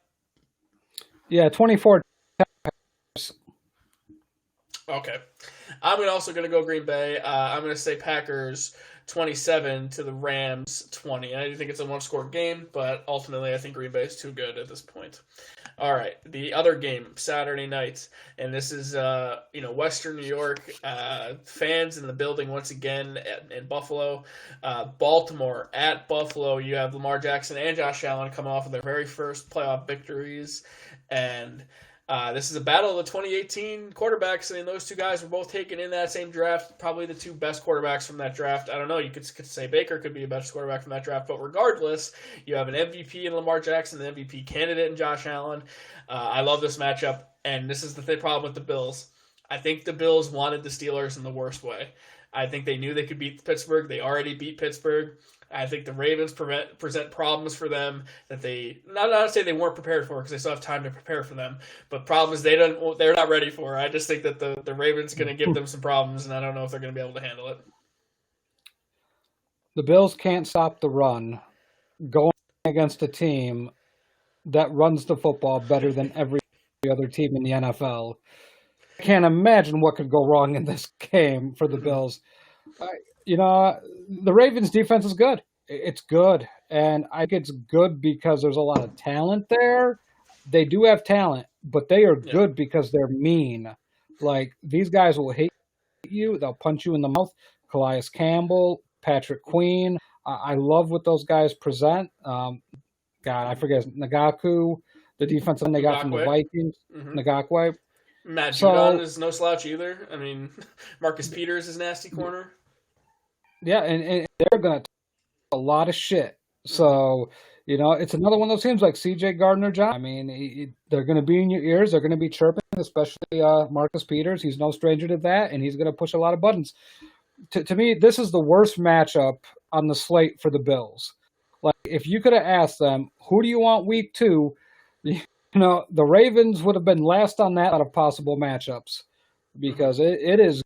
[SPEAKER 1] Yeah, 24.
[SPEAKER 2] Okay. I'm also going to go Green Bay. I'm going to say Packers 27 to the Rams 20. I do think it's a one-score game, but ultimately I think Green Bay is too good at this point. All right, the other game, Saturday night, and this is Western New York, fans in the building once again in Buffalo. Baltimore at Buffalo. You have Lamar Jackson and Josh Allen coming off of their very first playoff victories, and this is a battle of the 2018 quarterbacks. I mean, those two guys were both taken in that same draft. Probably the two best quarterbacks from that draft. I don't know. You could say Baker could be a best quarterback from that draft. But regardless, you have an MVP in Lamar Jackson, an MVP candidate in Josh Allen. I love this matchup. And this is the problem with the Bills. I think the Bills wanted the Steelers in the worst way. I think they knew they could beat Pittsburgh. They already beat Pittsburgh. I think the Ravens present problems for them that they not to say they weren't prepared for because they still have time to prepare for them, but problems they're not ready for. I just think that the Ravens going to give them some problems, and I don't know if they're going to be able to handle it.
[SPEAKER 1] The Bills can't stop the run going against a team that runs the football better than every other team in the NFL. I can't imagine what could go wrong in this game for the Bills. The Ravens' defense is good. It's good. And I think it's good because there's a lot of talent there. They do have talent, but they are good because they're mean. Like, these guys will hate you. They'll punch you in the mouth. Calais Campbell, Patrick Queen. I love what those guys present. I forget Nagaku, the defensive end they got from the Vikings.
[SPEAKER 2] Mm-hmm.
[SPEAKER 1] Ngakwe.
[SPEAKER 2] Matt Judon is no slouch either. I mean, Marcus Peters is nasty corner.
[SPEAKER 1] Yeah, and they're going to take a lot of shit. So, it's another one of those teams like C.J. Gardner-Johnson. I mean, they're going to be in your ears. They're going to be chirping, especially Marcus Peters. He's no stranger to that, and he's going to push a lot of buttons. To me, this is the worst matchup on the slate for the Bills. Like, if you could have asked them, who do you want week 2, the Ravens would have been last on that out of possible matchups because it is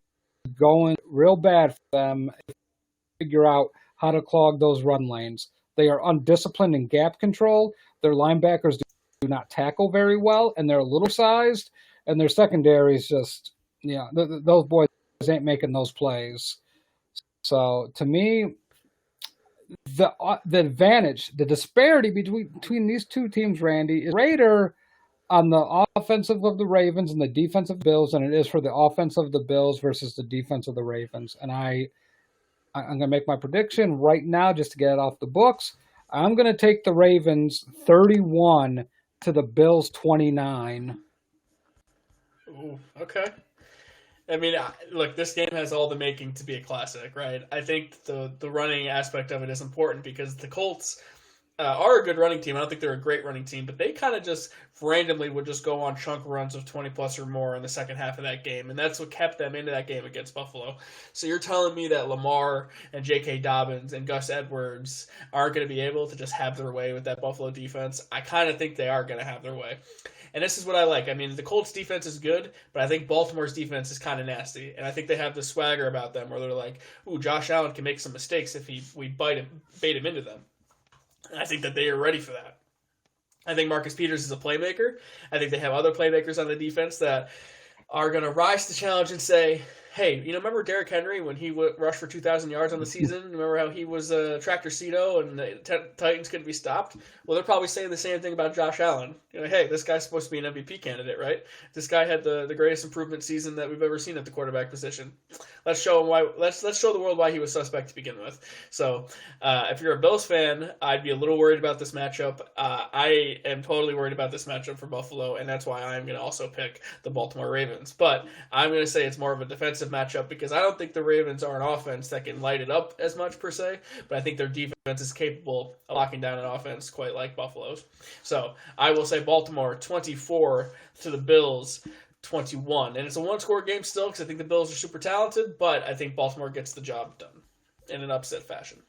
[SPEAKER 1] going real bad for them. Figure out how to clog those run lanes. They are undisciplined in gap control. Their linebackers do not tackle very well, and they're a little sized, and their secondary is just, those boys ain't making those plays. So to me, the advantage, the disparity between these two teams, Randy, is greater on the offensive of the Ravens and the defensive Bills than it is for the offense of the Bills versus the defense of the Ravens. And I'm going to make my prediction right now just to get it off the books. I'm going to take the Ravens 31 to the Bills 29.
[SPEAKER 2] Ooh, okay. I mean, look, this game has all the making to be a classic, right? I think the running aspect of it is important because the Colts are a good running team. I don't think they're a great running team, but they kind of just randomly would just go on chunk runs of 20-plus or more in the second half of that game, and that's what kept them into that game against Buffalo. So you're telling me that Lamar and J.K. Dobbins and Gus Edwards aren't going to be able to just have their way with that Buffalo defense? I kind of think they are going to have their way. And this is what I like. I mean, the Colts defense is good, but I think Baltimore's defense is kind of nasty. And I think they have the swagger about them where they're like, ooh, Josh Allen can make some mistakes if we bait him into them. And I think that they are ready for that. I think Marcus Peters is a playmaker. I think they have other playmakers on the defense that are going to rise to the challenge and say, hey, remember Derrick Henry when he rushed for 2,000 yards on the season? Remember how he was a tractor-cito and the Titans couldn't be stopped? Well, they're probably saying the same thing about Josh Allen. Hey, this guy's supposed to be an MVP candidate, right? This guy had the greatest improvement season that we've ever seen at the quarterback position. Let's show him why. Let's show the world why he was suspect to begin with. So, if you're a Bills fan, I'd be a little worried about this matchup. I am totally worried about this matchup for Buffalo, and that's why I'm going to also pick the Baltimore Ravens. But I'm going to say it's more of a defensive matchup because I don't think the Ravens are an offense that can light it up as much per se, but I think their defense is capable of locking down an offense quite like Buffalo's. So I will say Baltimore 24 to the Bills 21. And it's a one-score game still because I think the Bills are super talented, but I think Baltimore gets the job done in an upset fashion.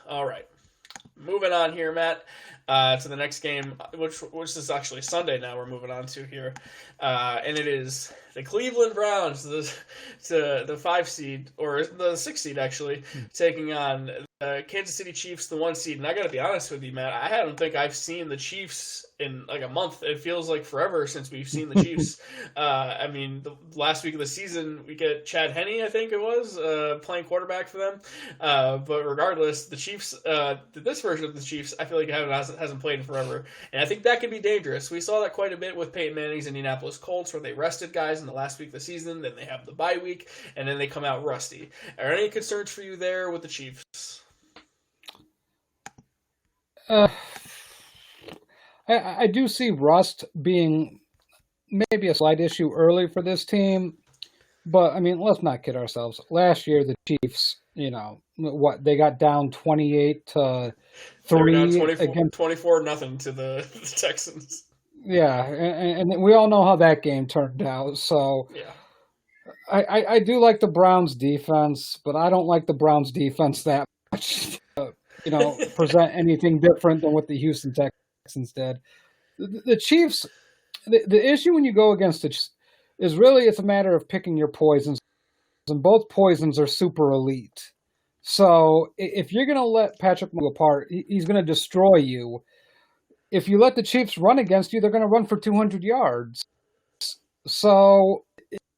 [SPEAKER 2] All right. Moving on here, Matt, to the next game, which is actually Sunday now we're moving on to here. And it is the Cleveland Browns, the 5 seed, or the 6 seed actually, taking on the Kansas City Chiefs, the 1 seed. And I got to be honest with you, Matt, I don't think I've seen the Chiefs in like a month. It feels like forever since we've seen the Chiefs. I mean, the last week of the season, we get Chad Henne, I think it was, playing quarterback for them. But regardless, the Chiefs, this version of the Chiefs, I feel like hasn't played in forever. And I think that can be dangerous. We saw that quite a bit with Peyton Manning's Indianapolis Colts, where they rested guys in the last week of the season, then they have the bye week, and then they come out rusty. Are there any concerns for you there with the Chiefs?
[SPEAKER 1] I do see rust being maybe a slight issue early for this team, but I mean, let's not kid ourselves. Last year, the Chiefs, they got down 28 to 3 against
[SPEAKER 2] 24-0 to the Texans.
[SPEAKER 1] Yeah, and we all know how that game turned out. So
[SPEAKER 2] yeah.
[SPEAKER 1] I do like the Browns defense, but I don't like the Browns defense that much to, present anything different than what the Houston Texans did. The Chiefs, the issue when you go against the Chiefs is really it's a matter of picking your poisons, and both poisons are super elite. So if you're going to let Patrick Mahomes apart, he's going to destroy you. If you let the Chiefs run against you, they're going to run for 200 yards. So,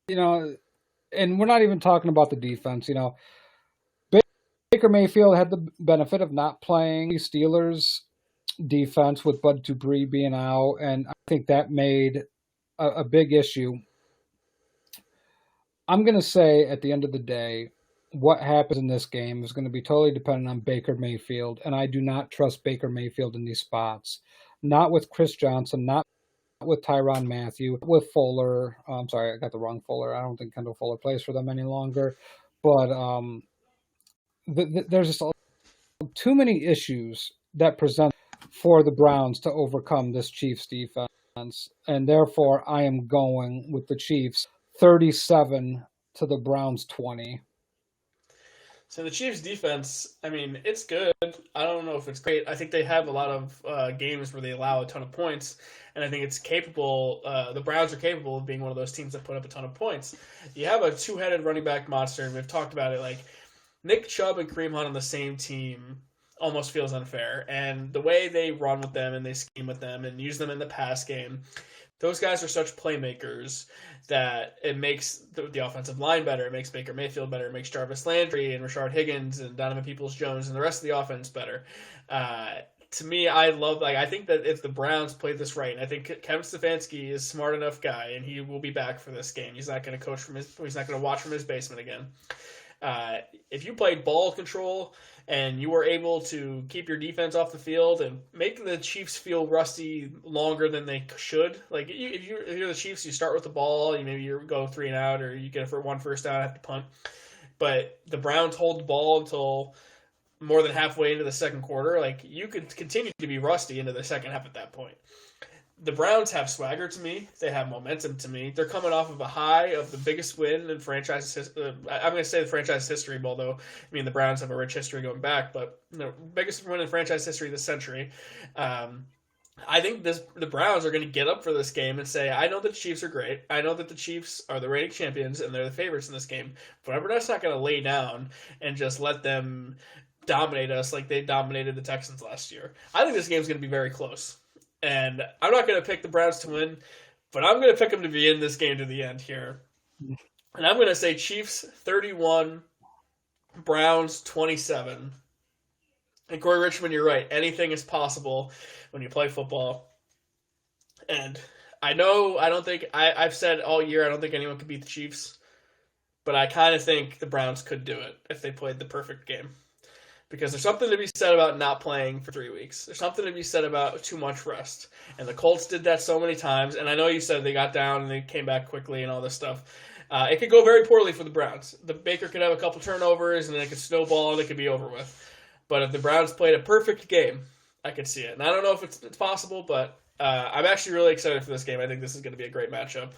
[SPEAKER 1] and we're not even talking about the defense. Baker Mayfield had the benefit of not playing Steelers defense with Bud Dupree being out, and I think that made a big issue. I'm going to say at the end of the day, what happens in this game is going to be totally dependent on Baker Mayfield, and I do not trust Baker Mayfield in these spots. Not with Chris Johnson, not with Tyrann Mathieu, with Fuller. I'm sorry, I got the wrong Fuller. I don't think Kendall Fuller plays for them any longer. But there's just too many issues that present for the Browns to overcome this Chiefs defense. And therefore, I am going with the Chiefs 37 to the Browns 20.
[SPEAKER 2] So the Chiefs' defense, I mean, it's good. I don't know if it's great. I think they have a lot of games where they allow a ton of points, and I think it's capable. The Browns are capable of being one of those teams that put up a ton of points. You have a two-headed running back monster, and we've talked about it. Like Nick Chubb and Kareem Hunt on the same team almost feels unfair. And the way they run with them and they scheme with them and use them in the pass game, those guys are such playmakers that it makes the offensive line better. It makes Baker Mayfield better. It makes Jarvis Landry and Rashard Higgins and Donovan Peoples-Jones and the rest of the offense better. To me, I think that if the Browns played this right, and I think Kevin Stefanski is a smart enough guy, and he will be back for this game. He's not going to he's not going to watch from his basement again. If you played ball control and you were able to keep your defense off the field and make the Chiefs feel rusty longer than they should, like if you're the Chiefs, you start with the ball, you go 3 and out, or you get it for 1 first down, have to punt. But the Browns hold the ball until more than halfway into the second quarter. Like, you could continue to be rusty into the second half at that point. The Browns have swagger to me. They have momentum to me. They're coming off of a high of the biggest win in franchise history. I'm going to say the franchise history, although, the Browns have a rich history going back, but the biggest win in franchise history this century. I think the Browns are going to get up for this game and say, I know that the Chiefs are great. I know that the Chiefs are the reigning champions and they're the favorites in this game, but we're just not going to lay down and just let them dominate us like they dominated the Texans last year. I think this game's going to be very close. And I'm not going to pick the Browns to win, but I'm going to pick them to be in this game to the end here. And I'm going to say Chiefs 31, Browns 27. And Corey Richmond, you're right. Anything is possible when you play football. And I've said all year I don't think anyone could beat the Chiefs. But I kind of think the Browns could do it if they played the perfect game. Because there's something to be said about not playing for 3 weeks. There's something to be said about too much rest. And the Colts did that so many times. And I know you said they got down and they came back quickly and all this stuff. It could go very poorly for the Browns. The Baker could have a couple turnovers and then it could snowball and it could be over with. But if the Browns played a perfect game, I could see it. And I don't know if it's possible, but I'm actually really excited for this game. I think this is going to be a great matchup.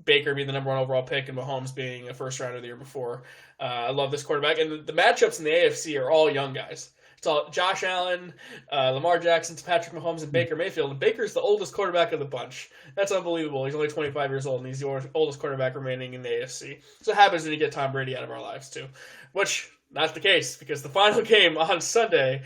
[SPEAKER 2] Baker being the number 1 overall pick and Mahomes being a first rounder the year before. I love this quarterback. And the matchups in the AFC are all young guys. It's all Josh Allen, Lamar Jackson, Patrick Mahomes, and Baker Mayfield. And Baker's the oldest quarterback of the bunch. That's unbelievable. He's only 25 years old, and he's the oldest quarterback remaining in the AFC. So it happens when you get Tom Brady out of our lives, too. Which, not the case, because the final game on Sunday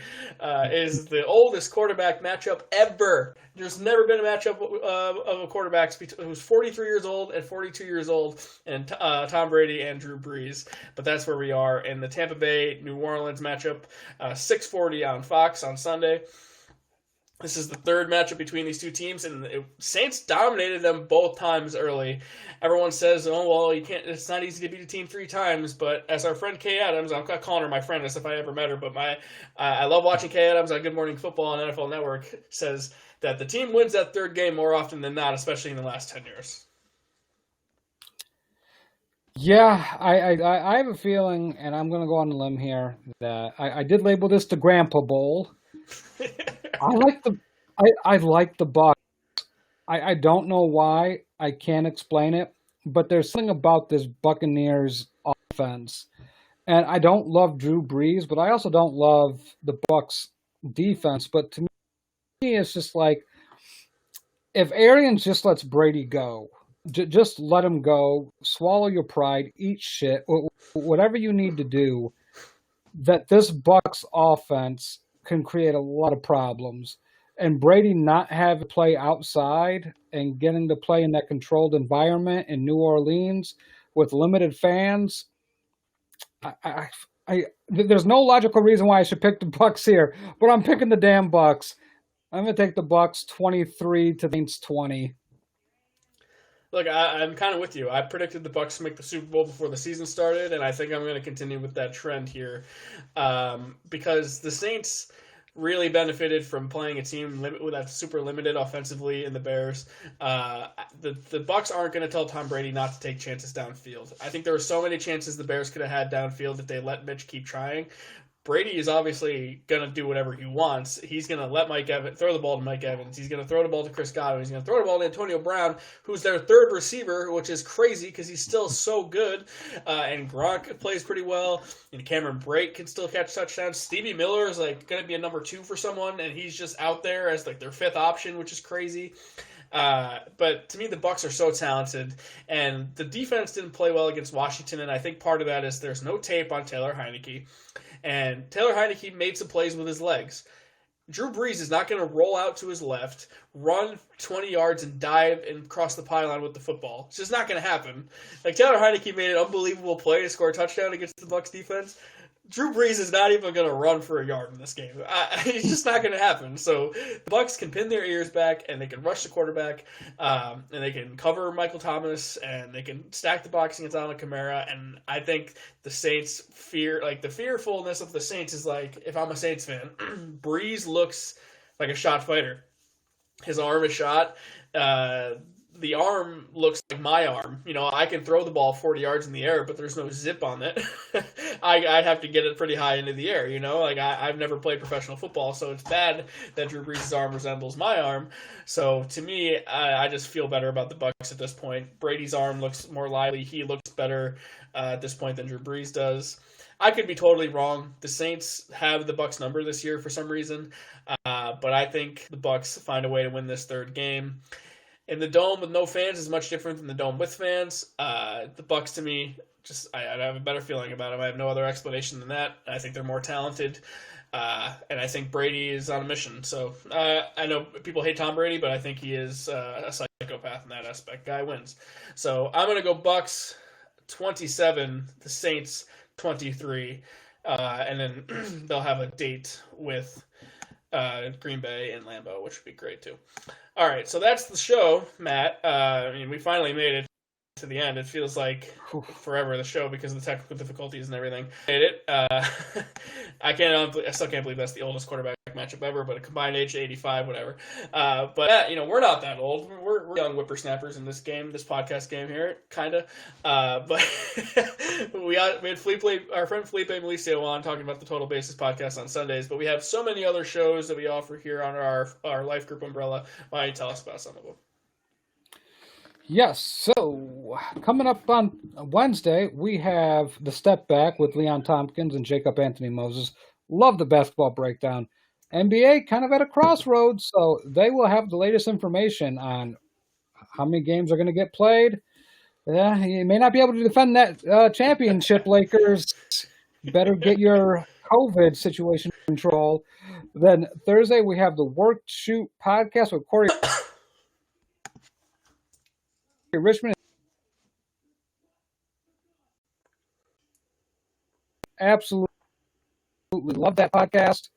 [SPEAKER 2] is the oldest quarterback matchup ever. There's never been a matchup of a quarterback who's 43 years old and 42 years old, and Tom Brady and Drew Brees. But that's where we are in the Tampa Bay New Orleans matchup, 6:40 on Fox on Sunday. This is the third matchup between these two teams, and Saints dominated them both times early. Everyone says, "Oh well, you can't. It's not easy to beat a team 3 times." But as our friend Kay Adams, I'm not calling her my friend as if I ever met her, but I love watching Kay Adams on Good Morning Football on NFL Network, says that the team wins that third game more often than not, especially in the last 10 years.
[SPEAKER 1] Yeah, I have a feeling, and I'm going to go on a limb here, that I did label this the Grandpa Bowl. I like the Bucs. I don't know why. I can't explain it, but there's something about this Buccaneers offense, and I don't love Drew Brees, but I also don't love the Bucs defense. But to me, it's just like, if Arians just lets Brady go, just let him go, swallow your pride, eat shit, whatever you need to do, that this Bucs offense can create a lot of problems. And Brady not having to play outside and getting to play in that controlled environment in New Orleans with limited fans, there's no logical reason why I should pick the Bucs here, but I'm picking the damn Bucs. I'm going to take the Bucs 23 to the Saints 20.
[SPEAKER 2] Look, I'm kind of with you. I predicted the Bucs to make the Super Bowl before the season started, and I think I'm going to continue with that trend here, because the Saints really benefited from playing a team that's super limited offensively in the Bears. The Bucs aren't going to tell Tom Brady not to take chances downfield. I think there were so many chances the Bears could have had downfield if they let Mitch keep trying. Brady is obviously going to do whatever he wants. He's going to let Mike Evans throw the ball to Mike Evans. He's going to throw the ball to Chris Godwin. He's going to throw the ball to Antonio Brown, who's their third receiver, which is crazy because he's still so good. And Gronk plays pretty well. And Cameron Brate can still catch touchdowns. Stevie Miller is going to be a number 2 for someone, and he's just out there as their 5th option, which is crazy. But to me, the Bucs are so talented, and the defense didn't play well against Washington, and I think part of that is there's no tape on Taylor Heineke. And Taylor Heineke made some plays with his legs. Drew Brees is not going to roll out to his left, run 20 yards, and dive and cross the pylon with the football. It's just not going to happen. Like, Taylor Heineke made an unbelievable play to score a touchdown against the Bucs defense. Drew Brees is not even going to run for a yard in this game. It's just not going to happen. So the Bucs can pin their ears back, and they can rush the quarterback, and they can cover Michael Thomas, and they can stack the box against Alvin Kamara. And I think the Saints the fearfulness of the Saints is like, if I'm a Saints fan, Brees looks like a shot fighter. His arm is shot. The arm looks like my arm. I can throw the ball 40 yards in the air, but there's no zip on it. I have to get it pretty high into the air, I've never played professional football, so it's bad that Drew Brees' arm resembles my arm. So to me, I just feel better about the Bucs at this point. Brady's arm looks more lively. He looks better at this point than Drew Brees does. I could be totally wrong. The Saints have the Bucs number this year for some reason, but I think the Bucs find a way to win this third game. In the Dome with no fans is much different than the Dome with fans. The Bucs, to me, I have a better feeling about them. I have no other explanation than that. I think they're more talented, and I think Brady is on a mission. So I know people hate Tom Brady, but I think he is a psychopath in that aspect. Guy wins. So I'm going to go Bucs 27, the Saints 23, and then they'll have a date with Green Bay and Lambeau, which would be great too. All right, so that's the show, Matt. We finally made it to the end. It feels like forever, the show, because of the technical difficulties and everything. Made it. I still can't believe that's the oldest quarterback matchup ever, but a combined age 85, whatever. But we're not that old. We're young whippersnappers in this podcast game here, kind of. But we had our friend Felipe Melicio on talking about the Total Basis podcast on Sundays, but we have so many other shows that we offer here on our Life Group umbrella. Why don't you tell us about some of them?
[SPEAKER 1] Yes, so coming up on Wednesday, we have The Step Back with Leon Tompkins and Jacob Anthony Moses. Love the basketball breakdown. NBA kind of at a crossroads, so they will have the latest information on how many games are going to get played. You may not be able to defend that championship, Lakers. Better get your COVID situation under control. Then Thursday, we have the Work Shoot podcast with Corey Richmond. Absolutely love that podcast.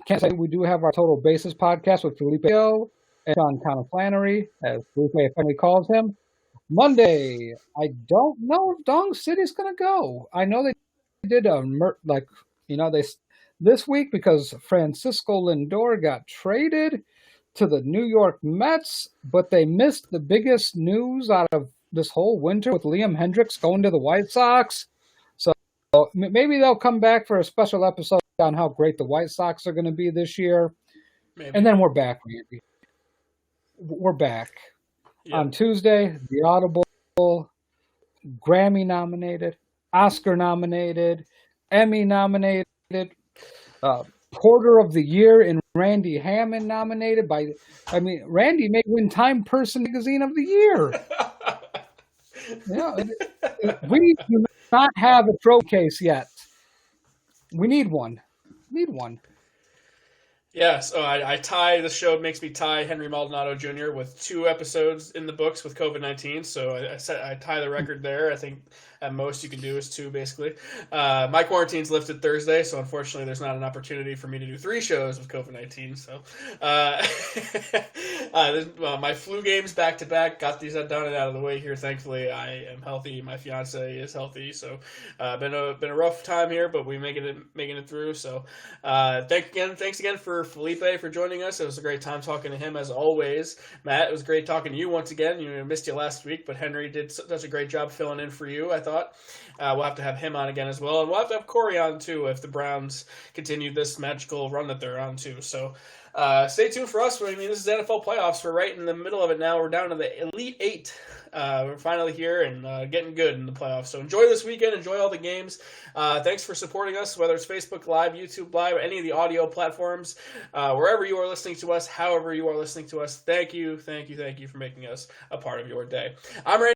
[SPEAKER 1] Can't say we do have our Total Basis podcast with Felipe and Sean Connor Flannery, as Felipe finally calls him. Monday, I don't know if Dong City's going to go. I know they did this week because Francisco Lindor got traded to the New York Mets, but they missed the biggest news out of this whole winter with Liam Hendricks going to the White Sox. So maybe they'll come back for a special episode on how great the White Sox are going to be this year.
[SPEAKER 2] Maybe.
[SPEAKER 1] And then we're back, Randy. We're back. Yep. On Tuesday, the Audible, Grammy nominated, Oscar nominated, Emmy nominated, Porter of the Year and Randy Hammond nominated Randy may win Time Person Magazine of the Year. We do not have a trophy case yet. We need one.
[SPEAKER 2] Yeah, so I tie, the show makes me tie Henry Maldonado Jr. with 2 episodes in the books with COVID-19, so I tie the record there. I think at most you can do is 2, basically. My quarantine's lifted Thursday, so unfortunately there's not an opportunity for me to do 3 shows with COVID-19, so my flu games back-to-back, got these done and out of the way here, thankfully. I am healthy, my fiance is healthy, so been a rough time here, but we're making it through, so thanks again for Felipe for joining us. It was a great time talking to him as always. Matt, it was great talking to you once again. Missed you last week, but Henry did such a great job filling in for you, I thought. We'll have to have him on again as well, and we'll have to have Corey on too if the Browns continue this magical run that they're on too. So stay tuned for us. This is NFL playoffs. We're right in the middle of it now. We're down to the Elite 8. We're finally here and getting good in the playoffs. So enjoy this weekend. Enjoy all the games. Thanks for supporting us, whether it's Facebook Live, YouTube Live, or any of the audio platforms. Wherever you are listening to us, however you are listening to us, thank you for making us a part of your day. I'm Randy.